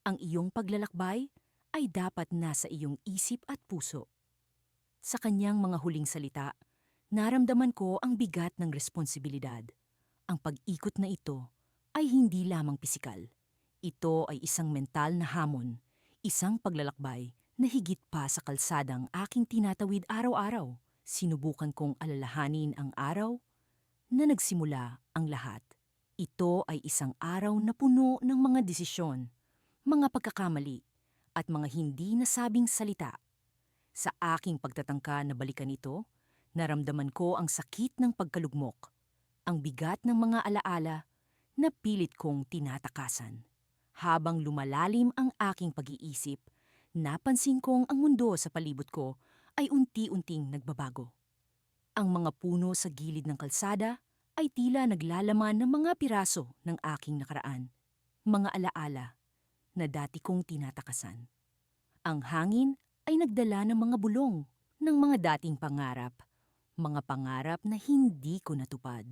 Ang iyong paglalakbay ay dapat nasa iyong isip at puso. Sa kanyang mga huling salita, naramdaman ko ang bigat ng responsibilidad. Ang pag-ikot na ito ay hindi lamang pisikal. Ito ay isang mental na hamon, isang paglalakbay na higit pa sa kalsadang aking tinatawid araw-araw. Sinubukan kong alalahanin ang araw na nagsimula ang lahat. Ito ay isang araw na puno ng mga desisyon, mga pagkakamali, at mga hindi nasabing salita. Sa aking pagtatangka na balikan ito, naramdaman ko ang sakit ng pagkalugmok, ang bigat ng mga alaala na pilit kong tinatakasan. Habang lumalalim ang aking pag-iisip, napansin kong ang mundo sa palibot ko ay unti-unting nagbabago. Ang mga puno sa gilid ng kalsada ay tila naglalaman ng mga piraso ng aking nakaraan, mga alaala na dati kong tinatakasan. Ang hangin ay nagdala ng mga bulong ng mga dating mga pangarap na hindi ko natupad.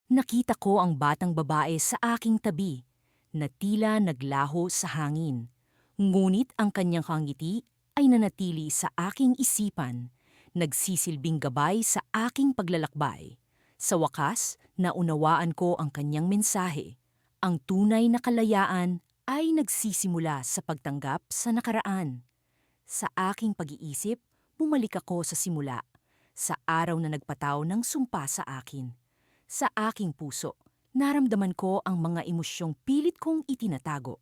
Nakita ko ang batang babae sa aking tabi na tila naglaho sa hangin, ngunit ang kanyang ngiti ay nanatili sa aking isipan, nagsisilbing gabay sa aking paglalakbay. Sa wakas, naunawaan ko ang kanyang mensahe. Ang tunay na kalayaan ay nagsisimula sa pagtanggap sa nakaraan. Sa aking pag-iisip, bumalik ako sa simula, sa araw na nagpataw ng sumpa sa akin. Sa aking puso, naramdaman ko ang mga emosyong pilit kong itinatago.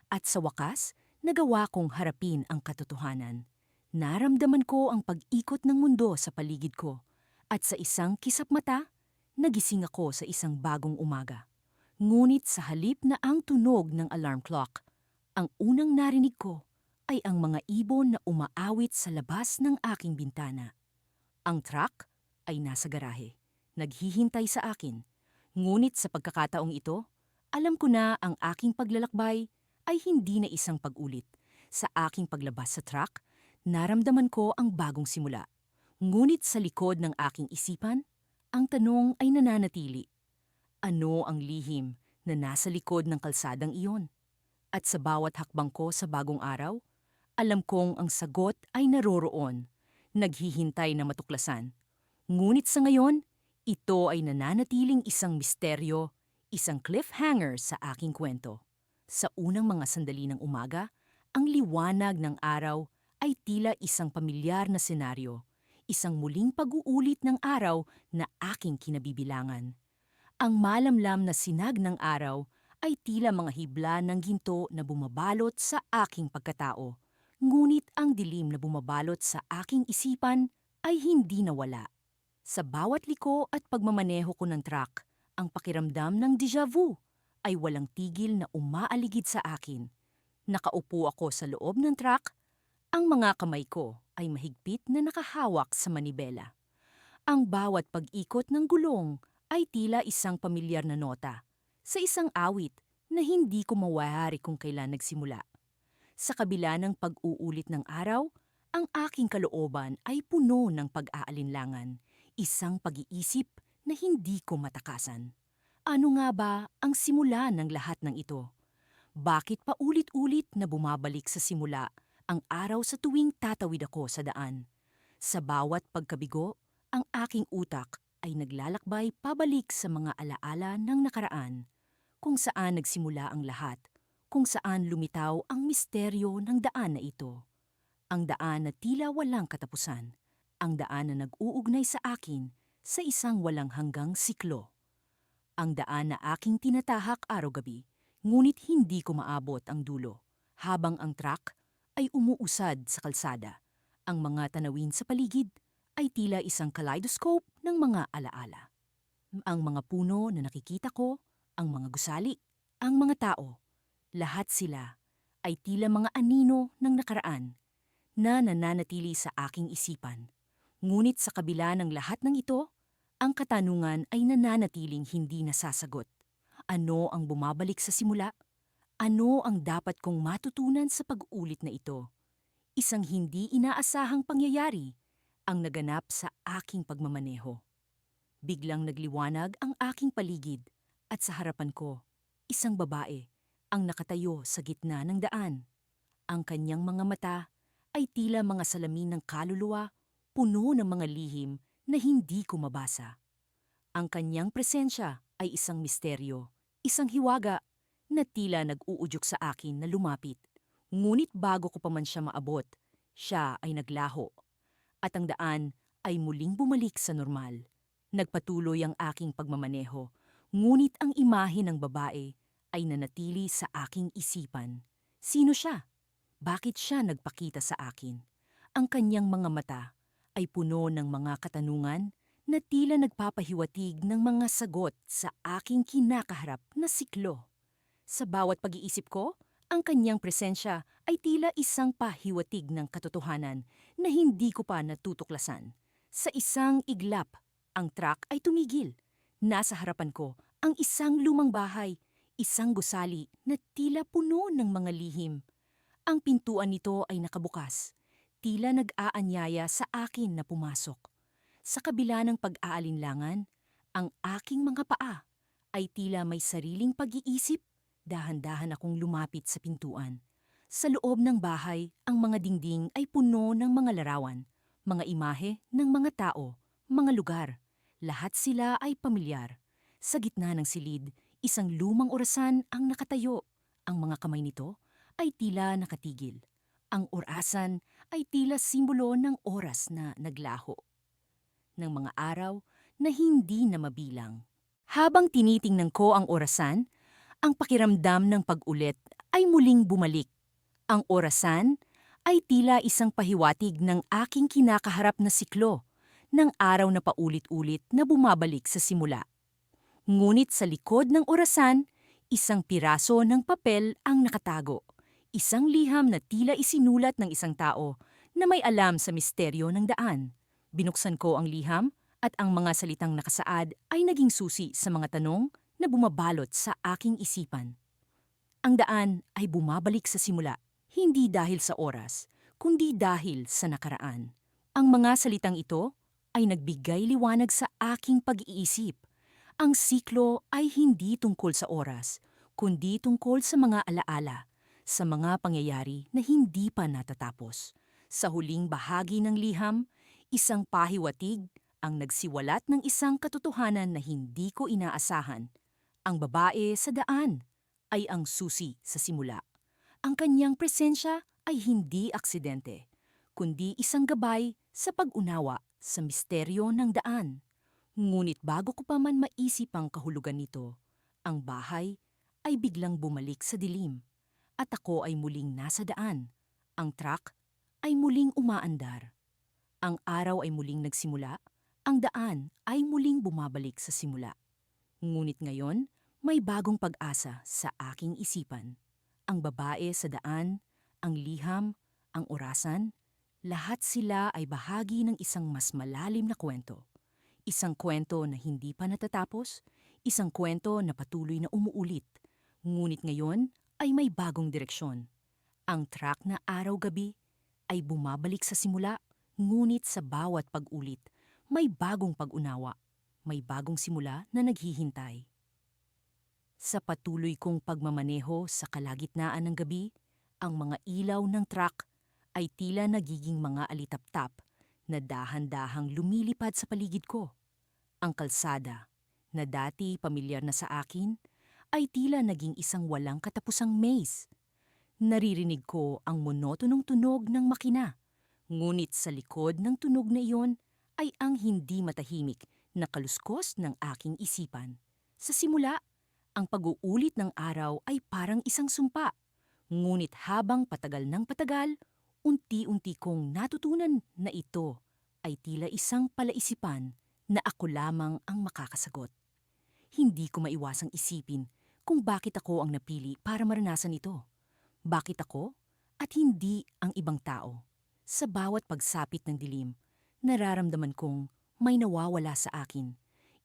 At sa wakas, nagawa kong harapin ang katotohanan. Naramdaman ko ang pag-ikot ng mundo sa paligid ko. At sa isang kisap mata, nagising ako sa isang bagong umaga. Ngunit sa halip na ang tunog ng alarm clock, ang unang narinig ko ay ang mga ibon na umaawit sa labas ng aking bintana. Ang truck ay nasa garahe, naghihintay sa akin. Ngunit sa pagkakataong ito, alam ko na ang aking paglalakbay ay hindi na isang pag-ulit. Sa aking paglabas sa truck, naramdaman ko ang bagong simula. Ngunit sa likod ng aking isipan, ang tanong ay nananatili. Ano ang lihim na nasa likod ng kalsadang iyon? At sa bawat hakbang ko sa bagong araw, Alam kong ang sagot ay naroroon, naghihintay na matuklasan. Ngunit sa ngayon, ito ay nananatiling isang misteryo, isang cliffhanger sa aking kwento. Sa unang mga sandali ng umaga, ang liwanag ng araw ay tila isang pamilyar na senaryo, isang muling pag-uulit ng araw na aking kinabibilangan. Ang malamlam na sinag ng araw ay tila mga hibla ng ginto na bumabalot sa aking pagkatao. Ngunit ang dilim na bumabalot sa aking isipan ay hindi nawala. Sa bawat liko at pagmamaneho ko ng truck, ang pakiramdam ng déjà vu ay walang tigil na umaaligid sa akin. Nakaupo ako sa loob ng truck, ang mga kamay ko ay mahigpit na nakahawak sa manibela. Ang bawat pag-ikot ng gulong ay tila isang pamilyar na nota sa isang awit na hindi ko mawahari kung kailan nagsimula. Sa kabila ng pag-uulit ng araw, ang aking kalooban ay puno ng pag-aalinlangan, isang pag-iisip na hindi ko matakasan. Ano nga ba ang simula ng lahat ng ito? Bakit paulit-ulit na bumabalik sa simula ang araw sa tuwing tatawid ako sa daan? Sa bawat pagkabigo, ang aking utak ay naglalakbay pabalik sa mga alaala ng nakaraan, kung saan nagsimula ang lahat, kung saan lumitaw ang misteryo ng daan na ito. Ang daan na tila walang katapusan, ang daan na nag-uugnay sa akin sa isang walang hanggang siklo. Ang daan na aking tinatahak araw-gabi, ngunit hindi ko maabot ang dulo, habang ang truck ay umuusad sa kalsada. Ang mga tanawin sa paligid ay tila isang kaleidoscope ng mga alaala. Ang mga puno na nakikita ko, ang mga gusali, ang mga tao, lahat sila ay tila mga anino ng nakaraan na nananatili sa aking isipan. Ngunit sa kabila ng lahat ng ito, ang katanungan ay nananatiling hindi nasasagot. Ano ang bumabalik sa simula? Ano ang dapat kong matutunan sa pag-ulit na ito? Isang hindi inaasahang pangyayari ang naganap sa aking pagmamaneho. Biglang nagliwanag ang aking paligid at sa harapan ko, isang babae ang nakatayo sa gitna ng daan. Ang kanyang mga mata ay tila mga salamin ng kaluluwa, puno ng mga lihim na hindi ko mabasa. Ang kanyang presensya ay isang misteryo, isang hiwaga na tila nag-uudyok sa akin na lumapit. Ngunit bago ko pa man siya maabot, siya ay naglaho. At ang daan ay muling bumalik sa normal. Nagpatuloy ang aking pagmamaneho, ngunit ang imahe ng babae ay nanatili sa aking isipan. Sino siya? Bakit siya nagpakita sa akin? Ang kanyang mga mata ay puno ng mga katanungan na tila nagpapahiwatig ng mga sagot sa aking kinakaharap na siklo. Sa bawat pag-iisip ko, ang kanyang presensya ay tila isang pahiwatig ng katotohanan na hindi ko pa natutuklasan. Sa isang iglap, ang truck ay tumigil. Nasa harapan ko ang isang lumang bahay, isang gusali na tila puno ng mga lihim. Ang pintuan nito ay nakabukas, tila nag-aanyaya sa akin na pumasok. Sa kabila ng pag-aalinlangan, ang aking mga paa ay tila may sariling pag-iisip. Dahan-dahan akong lumapit sa pintuan. Sa loob ng bahay, ang mga dingding ay puno ng mga larawan, mga imahe ng mga tao, mga lugar. Lahat sila ay pamilyar. Sa gitna ng silid, isang lumang orasan ang nakatayo. Ang mga kamay nito ay tila nakatigil. Ang orasan ay tila simbolo ng oras na naglaho, ng mga araw na hindi na mabilang. Habang tinitingnan ko ang orasan, ang pakiramdam ng pag-ulit ay muling bumalik. Ang orasan ay tila isang pahiwatig ng aking kinakaharap na siklo, ng araw na paulit-ulit na bumabalik sa simula. Ngunit sa likod ng orasan, isang piraso ng papel ang nakatago. Isang liham na tila isinulat ng isang tao na may alam sa misteryo ng daan. Binuksan ko ang liham at ang mga salitang nakasaad ay naging susi sa mga tanong na bumabalot sa aking isipan. Ang daan ay bumabalik sa simula, hindi dahil sa oras, kundi dahil sa nakaraan. Ang mga salitang ito ay nagbigay liwanag sa aking pag-iisip. Ang siklo ay hindi tungkol sa oras, kundi tungkol sa mga alaala, sa mga pangyayari na hindi pa natatapos. Sa huling bahagi ng liham, isang pahiwatig ang nagsiwalat ng isang katotohanan na hindi ko inaasahan. Ang babae sa daan ay ang susi sa simula. Ang kanyang presensya ay hindi aksidente, kundi isang gabay sa pag-unawa sa misteryo ng daan. Ngunit bago ko pa man maisip ang kahulugan nito, ang bahay ay biglang bumalik sa dilim at ako ay muling nasa daan. Ang truck ay muling umaandar. Ang araw ay muling nagsimula, ang daan ay muling bumabalik sa simula. Ngunit ngayon, may bagong pag-asa sa aking isipan. Ang babae sa daan, ang liham, ang orasan, lahat sila ay bahagi ng isang mas malalim na kwento. Isang kwento na hindi pa natatapos, isang kwento na patuloy na umuulit. Ngunit ngayon ay may bagong direksyon. Ang track na araw-gabi ay bumabalik sa simula, ngunit sa bawat pag-ulit, may bagong pag-unawa, may bagong simula na naghihintay. Sa patuloy kong pagmamaneho sa kalagitnaan ng gabi, ang mga ilaw ng truck ay tila nagiging mga alitaptap na dahan-dahang lumilipad sa paligid ko. Ang kalsada, na dati pamilyar na sa akin, ay tila naging isang walang katapusang maze. Naririnig ko ang monotonong tunog ng makina, ngunit sa likod ng tunog na iyon ay ang hindi matahimik na kaluskos ng aking isipan. Sa simula, ang pag-uulit ng araw ay parang isang sumpa, ngunit habang patagal ng patagal, unti-unti kong natutunan na ito ay tila isang palaisipan na ako lamang ang makakasagot. Hindi ko maiwasang isipin kung bakit ako ang napili para maranasan ito. Bakit ako at hindi ang ibang tao? Sa bawat pagsapit ng dilim, nararamdaman kong may nawawala sa akin,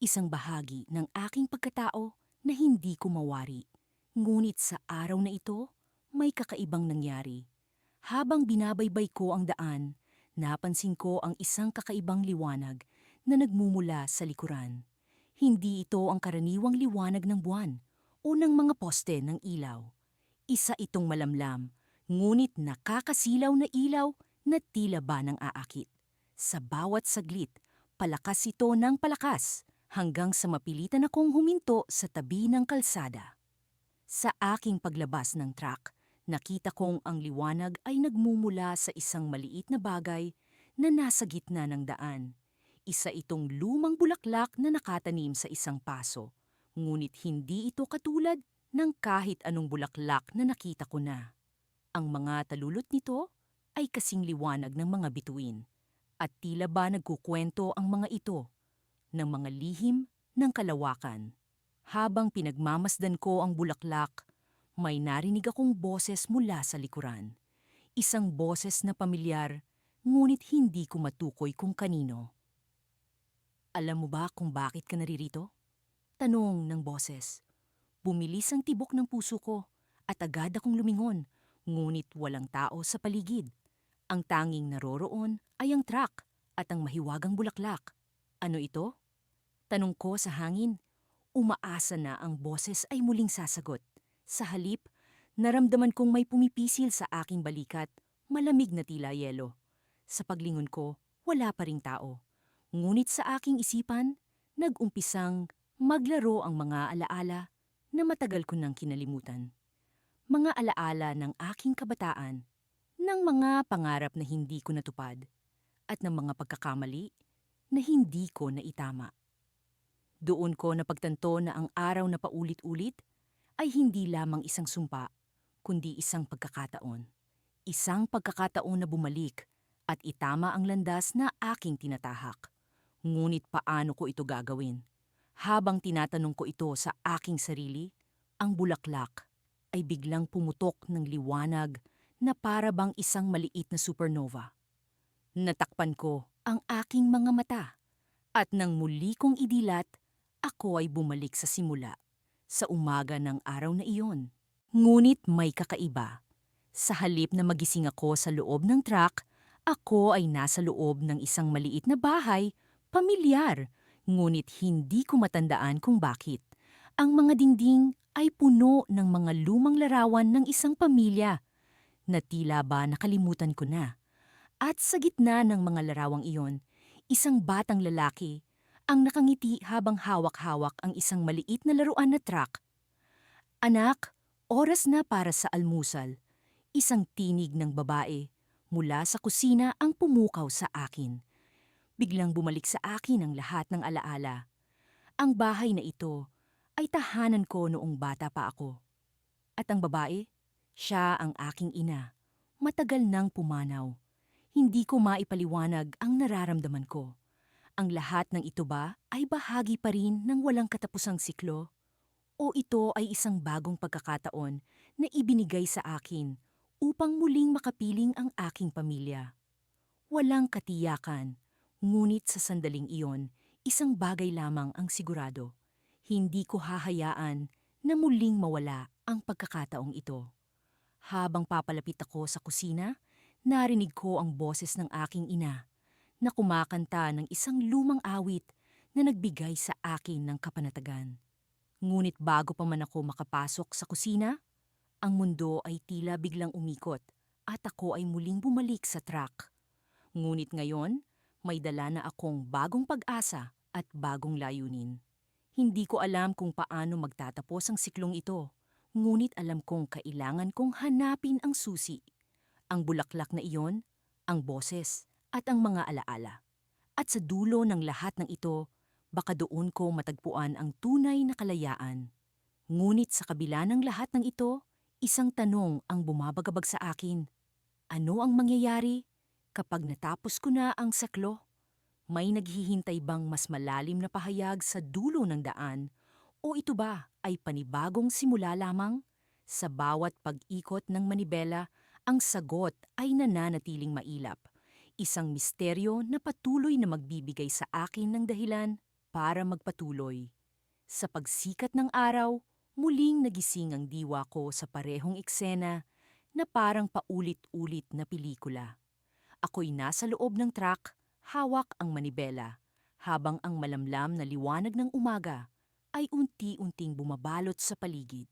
isang bahagi ng aking pagkatao na hindi ko mawari. Ngunit sa araw na ito, may kakaibang nangyari. Habang binabaybay ko ang daan, napansin ko ang isang kakaibang liwanag na nagmumula sa likuran. Hindi ito ang karaniwang liwanag ng buwan o ng mga poste ng ilaw. Isa itong malamlam, ngunit nakakasilaw na ilaw na tila ba ng aakit. Sa bawat saglit, palakas ito ng palakas hanggang sa mapilitan akong huminto sa tabi ng kalsada. Sa aking paglabas ng truck, nakita kong ang liwanag ay nagmumula sa isang maliit na bagay na nasa gitna ng daan. Isa itong lumang bulaklak na nakatanim sa isang paso, ngunit hindi ito katulad ng kahit anong bulaklak na nakita ko na. Ang mga talulot nito ay kasing liwanag ng mga bituin, at tila ba nagkukwento ang mga ito ng mga lihim ng kalawakan. Habang pinagmamasdan ko ang bulaklak, may narinig akong boses mula sa likuran. Isang boses na pamilyar, ngunit hindi ko matukoy kung kanino. "Alam mo ba kung bakit ka naririto?" Tanong ng boses. Bumilis ang tibok ng puso ko at agad akong lumingon, ngunit walang tao sa paligid. Ang tanging naroroon ay ang truck at ang mahiwagang bulaklak. "Ano ito?" Tanong ko sa hangin. Umaasa na ang boses ay muling sasagot. Sa halip, naramdaman kong may pumipisil sa aking balikat, malamig na tila yelo. Sa paglingon ko, wala pa ring tao. Ngunit sa aking isipan, nag-umpisang maglaro ang mga alaala na matagal ko nang kinalimutan. Mga alaala ng aking kabataan, ng mga pangarap na hindi ko natupad, at ng mga pagkakamali na hindi ko naitama. Doon ko napagtanto na ang araw na paulit-ulit ay hindi lamang isang sumpa, kundi isang pagkakataon. Isang pagkakataon na bumalik at itama ang landas na aking tinatahak. Ngunit paano ko ito gagawin? Habang tinatanong ko ito sa aking sarili, ang bulaklak ay biglang pumutok ng liwanag na para bang isang maliit na supernova. Natakpan ko ang aking mga mata at nang muli kong idilat, ako ay bumalik sa simula, sa umaga ng araw na iyon. Ngunit may kakaiba. Sa halip na magising ako sa loob ng truck, ako ay nasa loob ng isang maliit na bahay, pamilyar, ngunit hindi ko matandaan kung bakit. Ang mga dingding ay puno ng mga lumang larawan ng isang pamilya na tila ba nakalimutan ko na. At sa gitna ng mga larawang iyon, isang batang lalaki ang nakangiti habang hawak-hawak ang isang maliit na laruan na truck. Anak, oras na para sa almusal. Isang tinig ng babae mula sa kusina ang pumukaw sa akin. Biglang bumalik sa akin ang lahat ng alaala. Ang bahay na ito ay tahanan ko noong bata pa ako. At ang babae, siya ang aking ina. Matagal nang pumanaw. Hindi ko maipaliwanag ang nararamdaman ko. Ang lahat ng ito ba ay bahagi pa rin ng walang katapusang siklo? O ito ay isang bagong pagkakataon na ibinigay sa akin upang muling makapiling ang aking pamilya? Walang katiyakan, ngunit sa sandaling iyon, isang bagay lamang ang sigurado. Hindi ko hahayaan na muling mawala ang pagkakataong ito. Habang papalapit ako sa kusina, narinig ko ang boses ng aking ina na kumakanta ng isang lumang awit na nagbigay sa akin ng kapanatagan. Ngunit bago pa man ako makapasok sa kusina, ang mundo ay tila biglang umikot at ako ay muling bumalik sa track. Ngunit ngayon, may dala na akong bagong pag-asa at bagong layunin. Hindi ko alam kung paano magtatapos ang siklong ito, ngunit alam kong kailangan kong hanapin ang susi, ang bulaklak na iyon, ang boses, at ang mga alaala. At sa dulo ng lahat ng ito, baka doon ko matagpuan ang tunay na kalayaan. Ngunit sa kabila ng lahat ng ito, isang tanong ang bumabagabag sa akin. Ano ang mangyayari kapag natapos ko na ang saklo? May naghihintay bang mas malalim na pahayag sa dulo ng daan? O ito ba ay panibagong simula lamang? Sa bawat pag-ikot ng manibela, ang sagot ay nananatiling mailap. Isang misteryo na patuloy na magbibigay sa akin ng dahilan para magpatuloy. Sa pagsikat ng araw, muling nagising ang diwa ko sa parehong eksena na parang paulit-ulit na pelikula. Ako'y nasa loob ng truck, hawak ang manibela, habang ang malamlam na liwanag ng umaga ay unti-unting bumabalot sa paligid.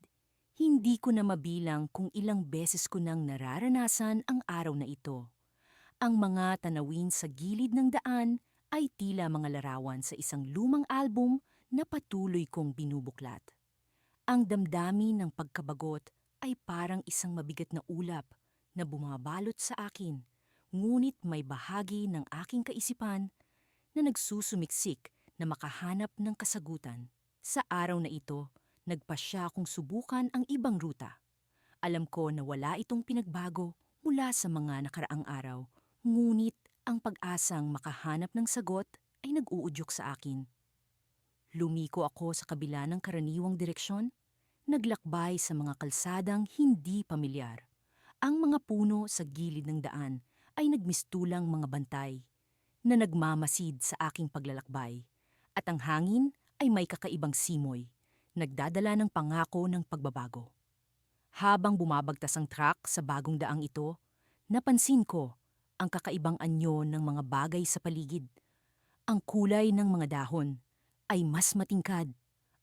Hindi ko na mabilang kung ilang beses ko nang nararanasan ang araw na ito. Ang mga tanawin sa gilid ng daan ay tila mga larawan sa isang lumang album na patuloy kong binubuklat. Ang damdamin ng pagkabagot ay parang isang mabigat na ulap na bumabalot sa akin, ngunit may bahagi ng aking kaisipan na nagsusumiksik na makahanap ng kasagutan. Sa araw na ito, nagpasya akong subukan ang ibang ruta. Alam ko na wala itong pinagbago mula sa mga nakaraang araw, ngunit ang pag-asang makahanap ng sagot ay nag-uudyok sa akin. Lumiko ako sa kabila ng karaniwang direksyon, naglakbay sa mga kalsadang hindi pamilyar. Ang mga puno sa gilid ng daan ay nagmistulang mga bantay na nagmamasid sa aking paglalakbay, at ang hangin ay may kakaibang simoy, nagdadala ng pangako ng pagbabago. Habang bumabagtas ang truck sa bagong daang ito, napansin ko ang kakaibang anyo ng mga bagay sa paligid. Ang kulay ng mga dahon ay mas matingkad.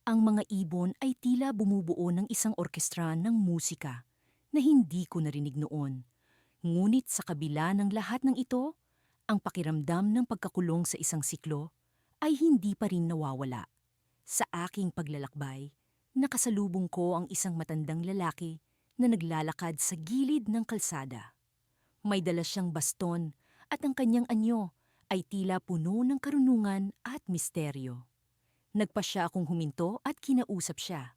Ang mga ibon ay tila bumubuo ng isang orkestra ng musika na hindi ko narinig noon. Ngunit sa kabila ng lahat ng ito, ang pakiramdam ng pagkakulong sa isang siklo ay hindi pa rin nawawala. Sa aking paglalakbay, nakasalubong ko ang isang matandang lalaki na naglalakad sa gilid ng kalsada. May dala siyang baston at ang kanyang anyo ay tila puno ng karunungan at misteryo. Nagpasya akong huminto at kinausap siya.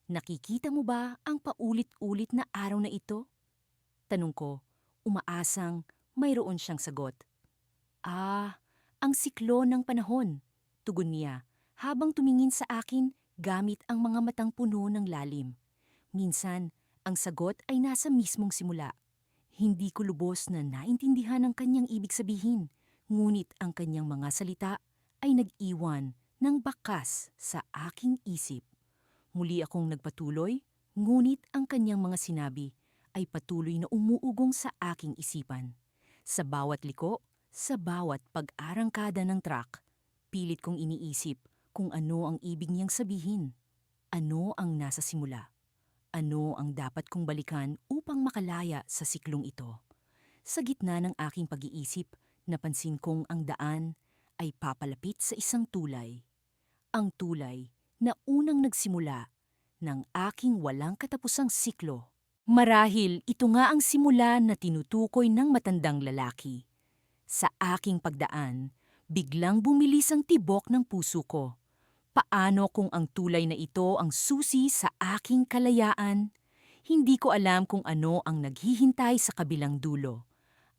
Nakikita mo ba ang paulit-ulit na araw na ito? Tanong ko, umaasang mayroon siyang sagot. Ah, ang siklo ng panahon, tugon niya, habang tumingin sa akin gamit ang mga matang puno ng lalim. Minsan, ang sagot ay nasa mismong simula. Hindi ko lubos na naintindihan ang kanyang ibig sabihin, ngunit ang kanyang mga salita ay nag-iwan ng bakas sa aking isip. Muli akong nagpatuloy, ngunit ang kanyang mga sinabi ay patuloy na umuugong sa aking isipan. Sa bawat liko, sa bawat pag-arangkada ng truck, pilit kong iniisip kung ano ang ibig niyang sabihin. Ano ang nasa simula? Ano ang dapat kong balikan upang makalaya sa siklong ito? Sa gitna ng aking pag-iisip, napansin kong ang daan ay papalapit sa isang tulay. Ang tulay na unang nagsimula ng aking walang katapusang siklo. Marahil ito nga ang simula na tinutukoy ng matandang lalaki. Sa aking pagdaan, biglang bumilis ang tibok ng puso ko. Paano kung ang tulay na ito ang susi sa aking kalayaan? Hindi ko alam kung ano ang naghihintay sa kabilang dulo.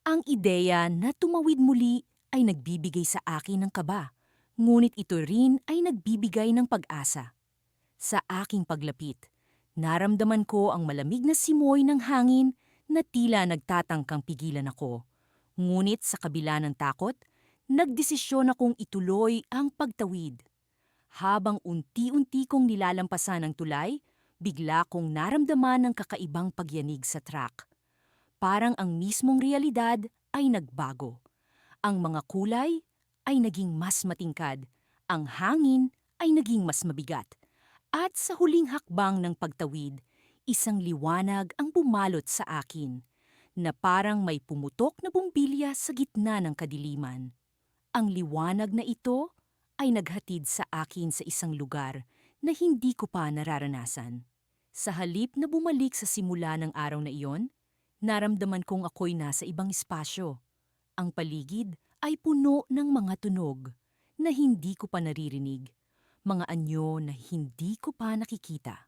Ang ideya na tumawid muli ay nagbibigay sa akin ng kaba, ngunit ito rin ay nagbibigay ng pag-asa. Sa aking paglapit, naramdaman ko ang malamig na simoy ng hangin na tila nagtatangkang pigilan ako. Ngunit sa kabila ng takot, nagdesisyon akong ituloy ang pagtawid. Habang unti-unti kong nilalampasan ang tulay, bigla kong naramdaman ng kakaibang pagyanig sa track. Parang ang mismong realidad ay nagbago. Ang mga kulay ay naging mas matingkad, ang hangin ay naging mas mabigat. At sa huling hakbang ng pagtawid, isang liwanag ang bumalot sa akin, na parang may pumutok na bumbilya sa gitna ng kadiliman. Ang liwanag na ito ay naghatid sa akin sa isang lugar na hindi ko pa nararanasan. Sa halip na bumalik sa simula ng araw na iyon, naramdaman kong ako'y nasa ibang espasyo. Ang paligid ay puno ng mga tunog na hindi ko pa naririnig, mga anyo na hindi ko pa nakikita.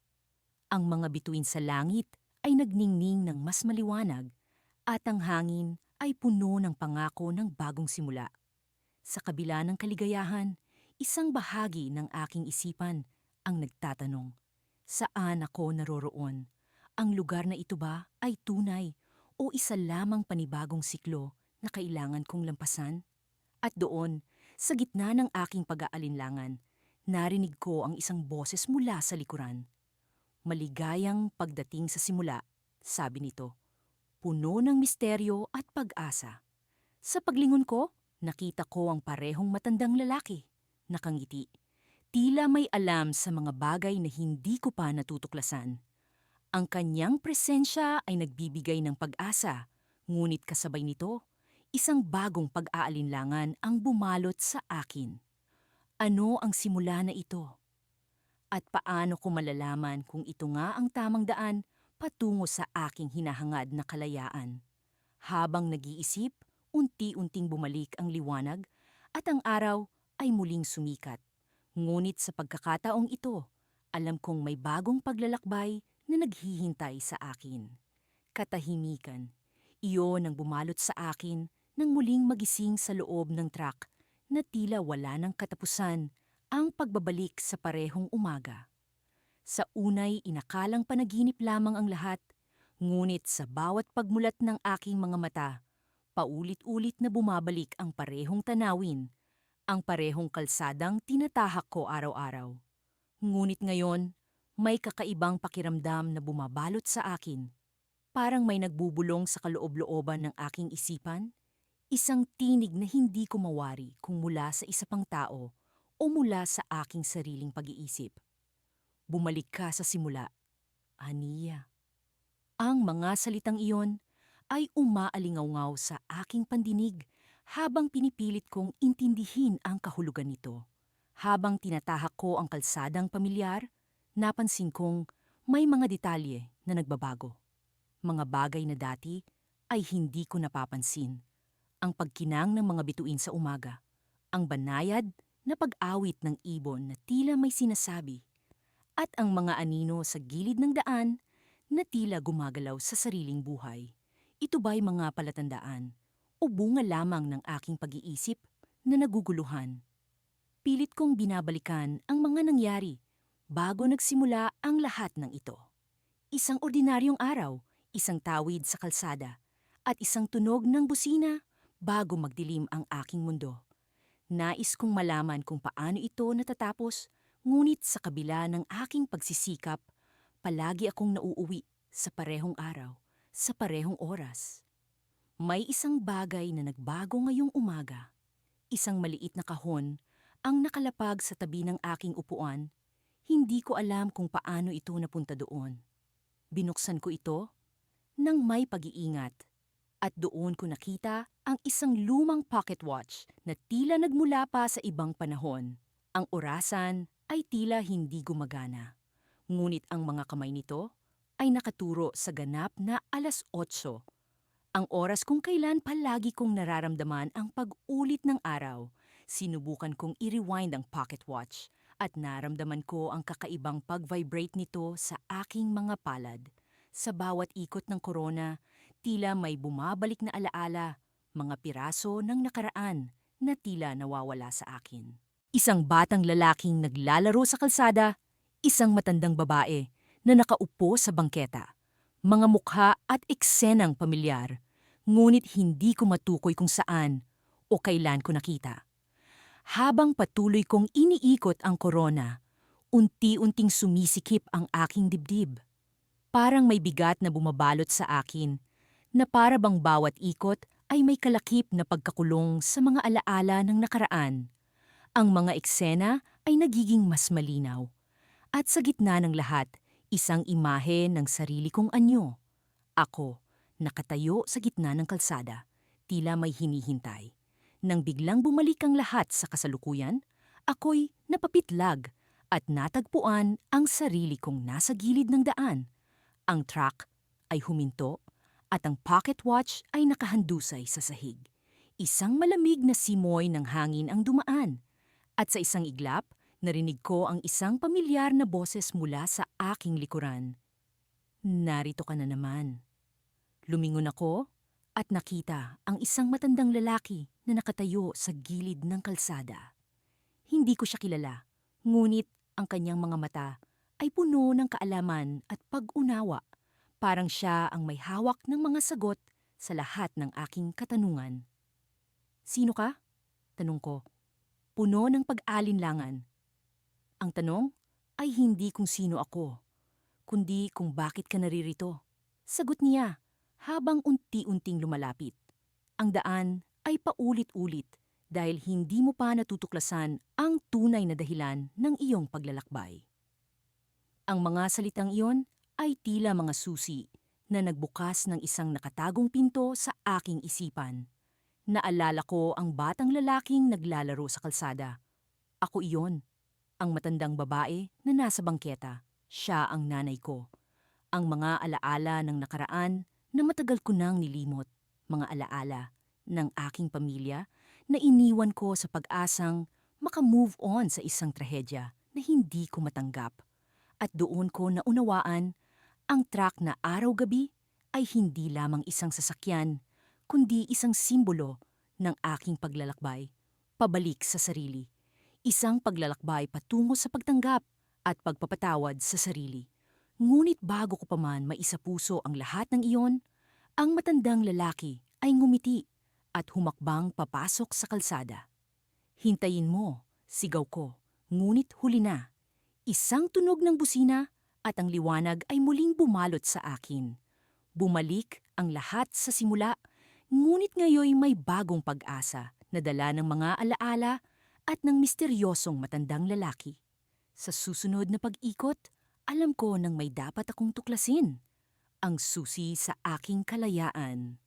Ang mga bituin sa langit ay nagningning ng mas maliwanag at ang hangin ay puno ng pangako ng bagong simula. Sa kabila ng kaligayahan, isang bahagi ng aking isipan ang nagtatanong, saan ako naroroon? Ang lugar na ito ba ay tunay o isa lamang panibagong siklo na kailangan kong lampasan? At doon, sa gitna ng aking pag-aalinlangan, narinig ko ang isang boses mula sa likuran. Maligayang pagdating sa simula, sabi nito, puno ng misteryo at pag-asa. Sa paglingon ko, nakita ko ang parehong matandang lalaki, nakangiti. Tila may alam sa mga bagay na hindi ko pa natutuklasan. Ang kanyang presensya ay nagbibigay ng pag-asa, ngunit kasabay nito, isang bagong pag-aalinlangan ang bumalot sa akin. Ano ang simula na ito? At paano ko malalaman kung ito nga ang tamang daan patungo sa aking hinahangad na kalayaan? Habang nag-iisip, unti-unting bumalik ang liwanag at ang araw ay muling sumikat. Ngunit sa pagkakataong ito, alam kong may bagong paglalakbay na naghihintay sa akin. Katahimikan. Iyon ang bumalot sa akin nang muling magising sa loob ng truck na tila wala ng katapusan ang pagbabalik sa parehong umaga. Sa unay inakalang panaginip lamang ang lahat, ngunit sa bawat pagmulat ng aking mga mata, paulit-ulit na bumabalik ang parehong tanawin, ang parehong kalsadang tinatahak ko araw-araw. Ngunit ngayon, may kakaibang pakiramdam na bumabalot sa akin. Parang may nagbubulong sa kaloob-looban ng aking isipan, isang tinig na hindi ko mawari kung mula sa isa pang tao o mula sa aking sariling pag-iisip. Bumalik ka sa simula, Aniya. Ang mga salitang iyon ay umaalingaw sa aking pandinig habang pinipilit kong intindihin ang kahulugan nito. Habang tinatahak ko ang kalsadang pamilyar, napansin kong may mga detalye na nagbabago. Mga bagay na dati ay hindi ko napapansin. Ang pagkinang ng mga bituin sa umaga, ang banayad na pag-awit ng ibon na tila may sinasabi, at ang mga anino sa gilid ng daan na tila gumagalaw sa sariling buhay. Ito ba'y mga palatandaan o bunga lamang ng aking pag-iisip na naguguluhan? Pilit kong binabalikan ang mga nangyari bago nagsimula ang lahat ng ito. Isang ordinaryong araw, isang tawid sa kalsada, at isang tunog ng busina bago magdilim ang aking mundo. Nais kong malaman kung paano ito natatapos, ngunit sa kabila ng aking pagsisikap, palagi akong nauuwi sa parehong araw, sa parehong oras. May isang bagay na nagbago ngayong umaga. Isang maliit na kahon ang nakalapag sa tabi ng aking upuan. Hindi ko alam kung paano ito napunta doon. Binuksan ko ito nang may pag-iingat at doon ko nakita ang isang lumang pocket watch na tila nagmula pa sa ibang panahon. Ang orasan ay tila hindi gumagana. Ngunit ang mga kamay nito ay nakaturo sa ganap na 8:00. Ang oras kung kailan palagi kong nararamdaman ang pag-ulit ng araw. Sinubukan kong i-rewind ang pocket watch at naramdaman ko ang kakaibang pag-vibrate nito sa aking mga palad. Sa bawat ikot ng korona, tila may bumabalik na alaala, mga piraso ng nakaraan na tila nawawala sa akin. Isang batang lalaking naglalaro sa kalsada, isang matandang babae na nakaupo sa bangketa. Mga mukha at eksenang pamilyar, ngunit hindi ko matukoy kung saan o kailan ko nakita. Habang patuloy kong iniikot ang korona, unti-unting sumisikip ang aking dibdib. Parang may bigat na bumabalot sa akin, na para bang bawat ikot ay may kalakip na pagkakulong sa mga alaala ng nakaraan. Ang mga eksena ay nagiging mas malinaw. At sa gitna ng lahat, isang imahe ng sarili kong anyo. Ako, nakatayo sa gitna ng kalsada, tila may hinihintay. Nang biglang bumalik ang lahat sa kasalukuyan, ako'y napapitlag at natagpuan ang sarili kong nasa gilid ng daan. Ang truck ay huminto at ang pocket watch ay nakahandusay sa sahig. Isang malamig na simoy ng hangin ang dumaan. At sa isang iglap, narinig ko ang isang pamilyar na boses mula sa aking likuran. Narito ka na naman. Lumingon ako at nakita ang isang matandang lalaki na nakatayo sa gilid ng kalsada. Hindi ko siya kilala, ngunit ang kanyang mga mata ay puno ng kaalaman at pag-unawa. Parang siya ang may hawak ng mga sagot sa lahat ng aking katanungan. Sino ka? Tanong ko. Puno ng pag-alinlangan. Ang tanong ay hindi kung sino ako, kundi kung bakit ka naririto. Sagot niya habang unti-unting lumalapit. Ang daan ay paulit-ulit dahil hindi mo pa natutuklasan ang tunay na dahilan ng iyong paglalakbay. Ang mga salitang iyon ay tila mga susi na nagbukas ng isang nakatagong pinto sa aking isipan. Naalala ko ang batang lalaking naglalaro sa kalsada. Ako iyon, ang matandang babae na nasa bangketa. Siya ang nanay ko. Ang mga alaala ng nakaraan na matagal ko nang nilimot. Mga alaala ng aking pamilya na iniwan ko sa pag-asang makamove on sa isang trahedya na hindi ko matanggap. At doon ko naunawaan, ang truck na araw-gabi ay hindi lamang isang sasakyan, kundi isang simbolo ng aking paglalakbay, pabalik sa sarili. Isang paglalakbay patungo sa pagtanggap at pagpapatawad sa sarili. Ngunit bago ko pa man maisapuso ang lahat ng iyon, ang matandang lalaki ay ngumiti at humakbang papasok sa kalsada. Hintayin mo, sigaw ko, ngunit huli na. Isang tunog ng busina at ang liwanag ay muling bumalot sa akin. Bumalik ang lahat sa simula, ngunit ngayoy may bagong pag-asa na dala ng mga alaala at ng misteryosong matandang lalaki. Sa susunod na pag-ikot, alam ko nang may dapat akong tuklasin. Ang susi sa aking kalayaan.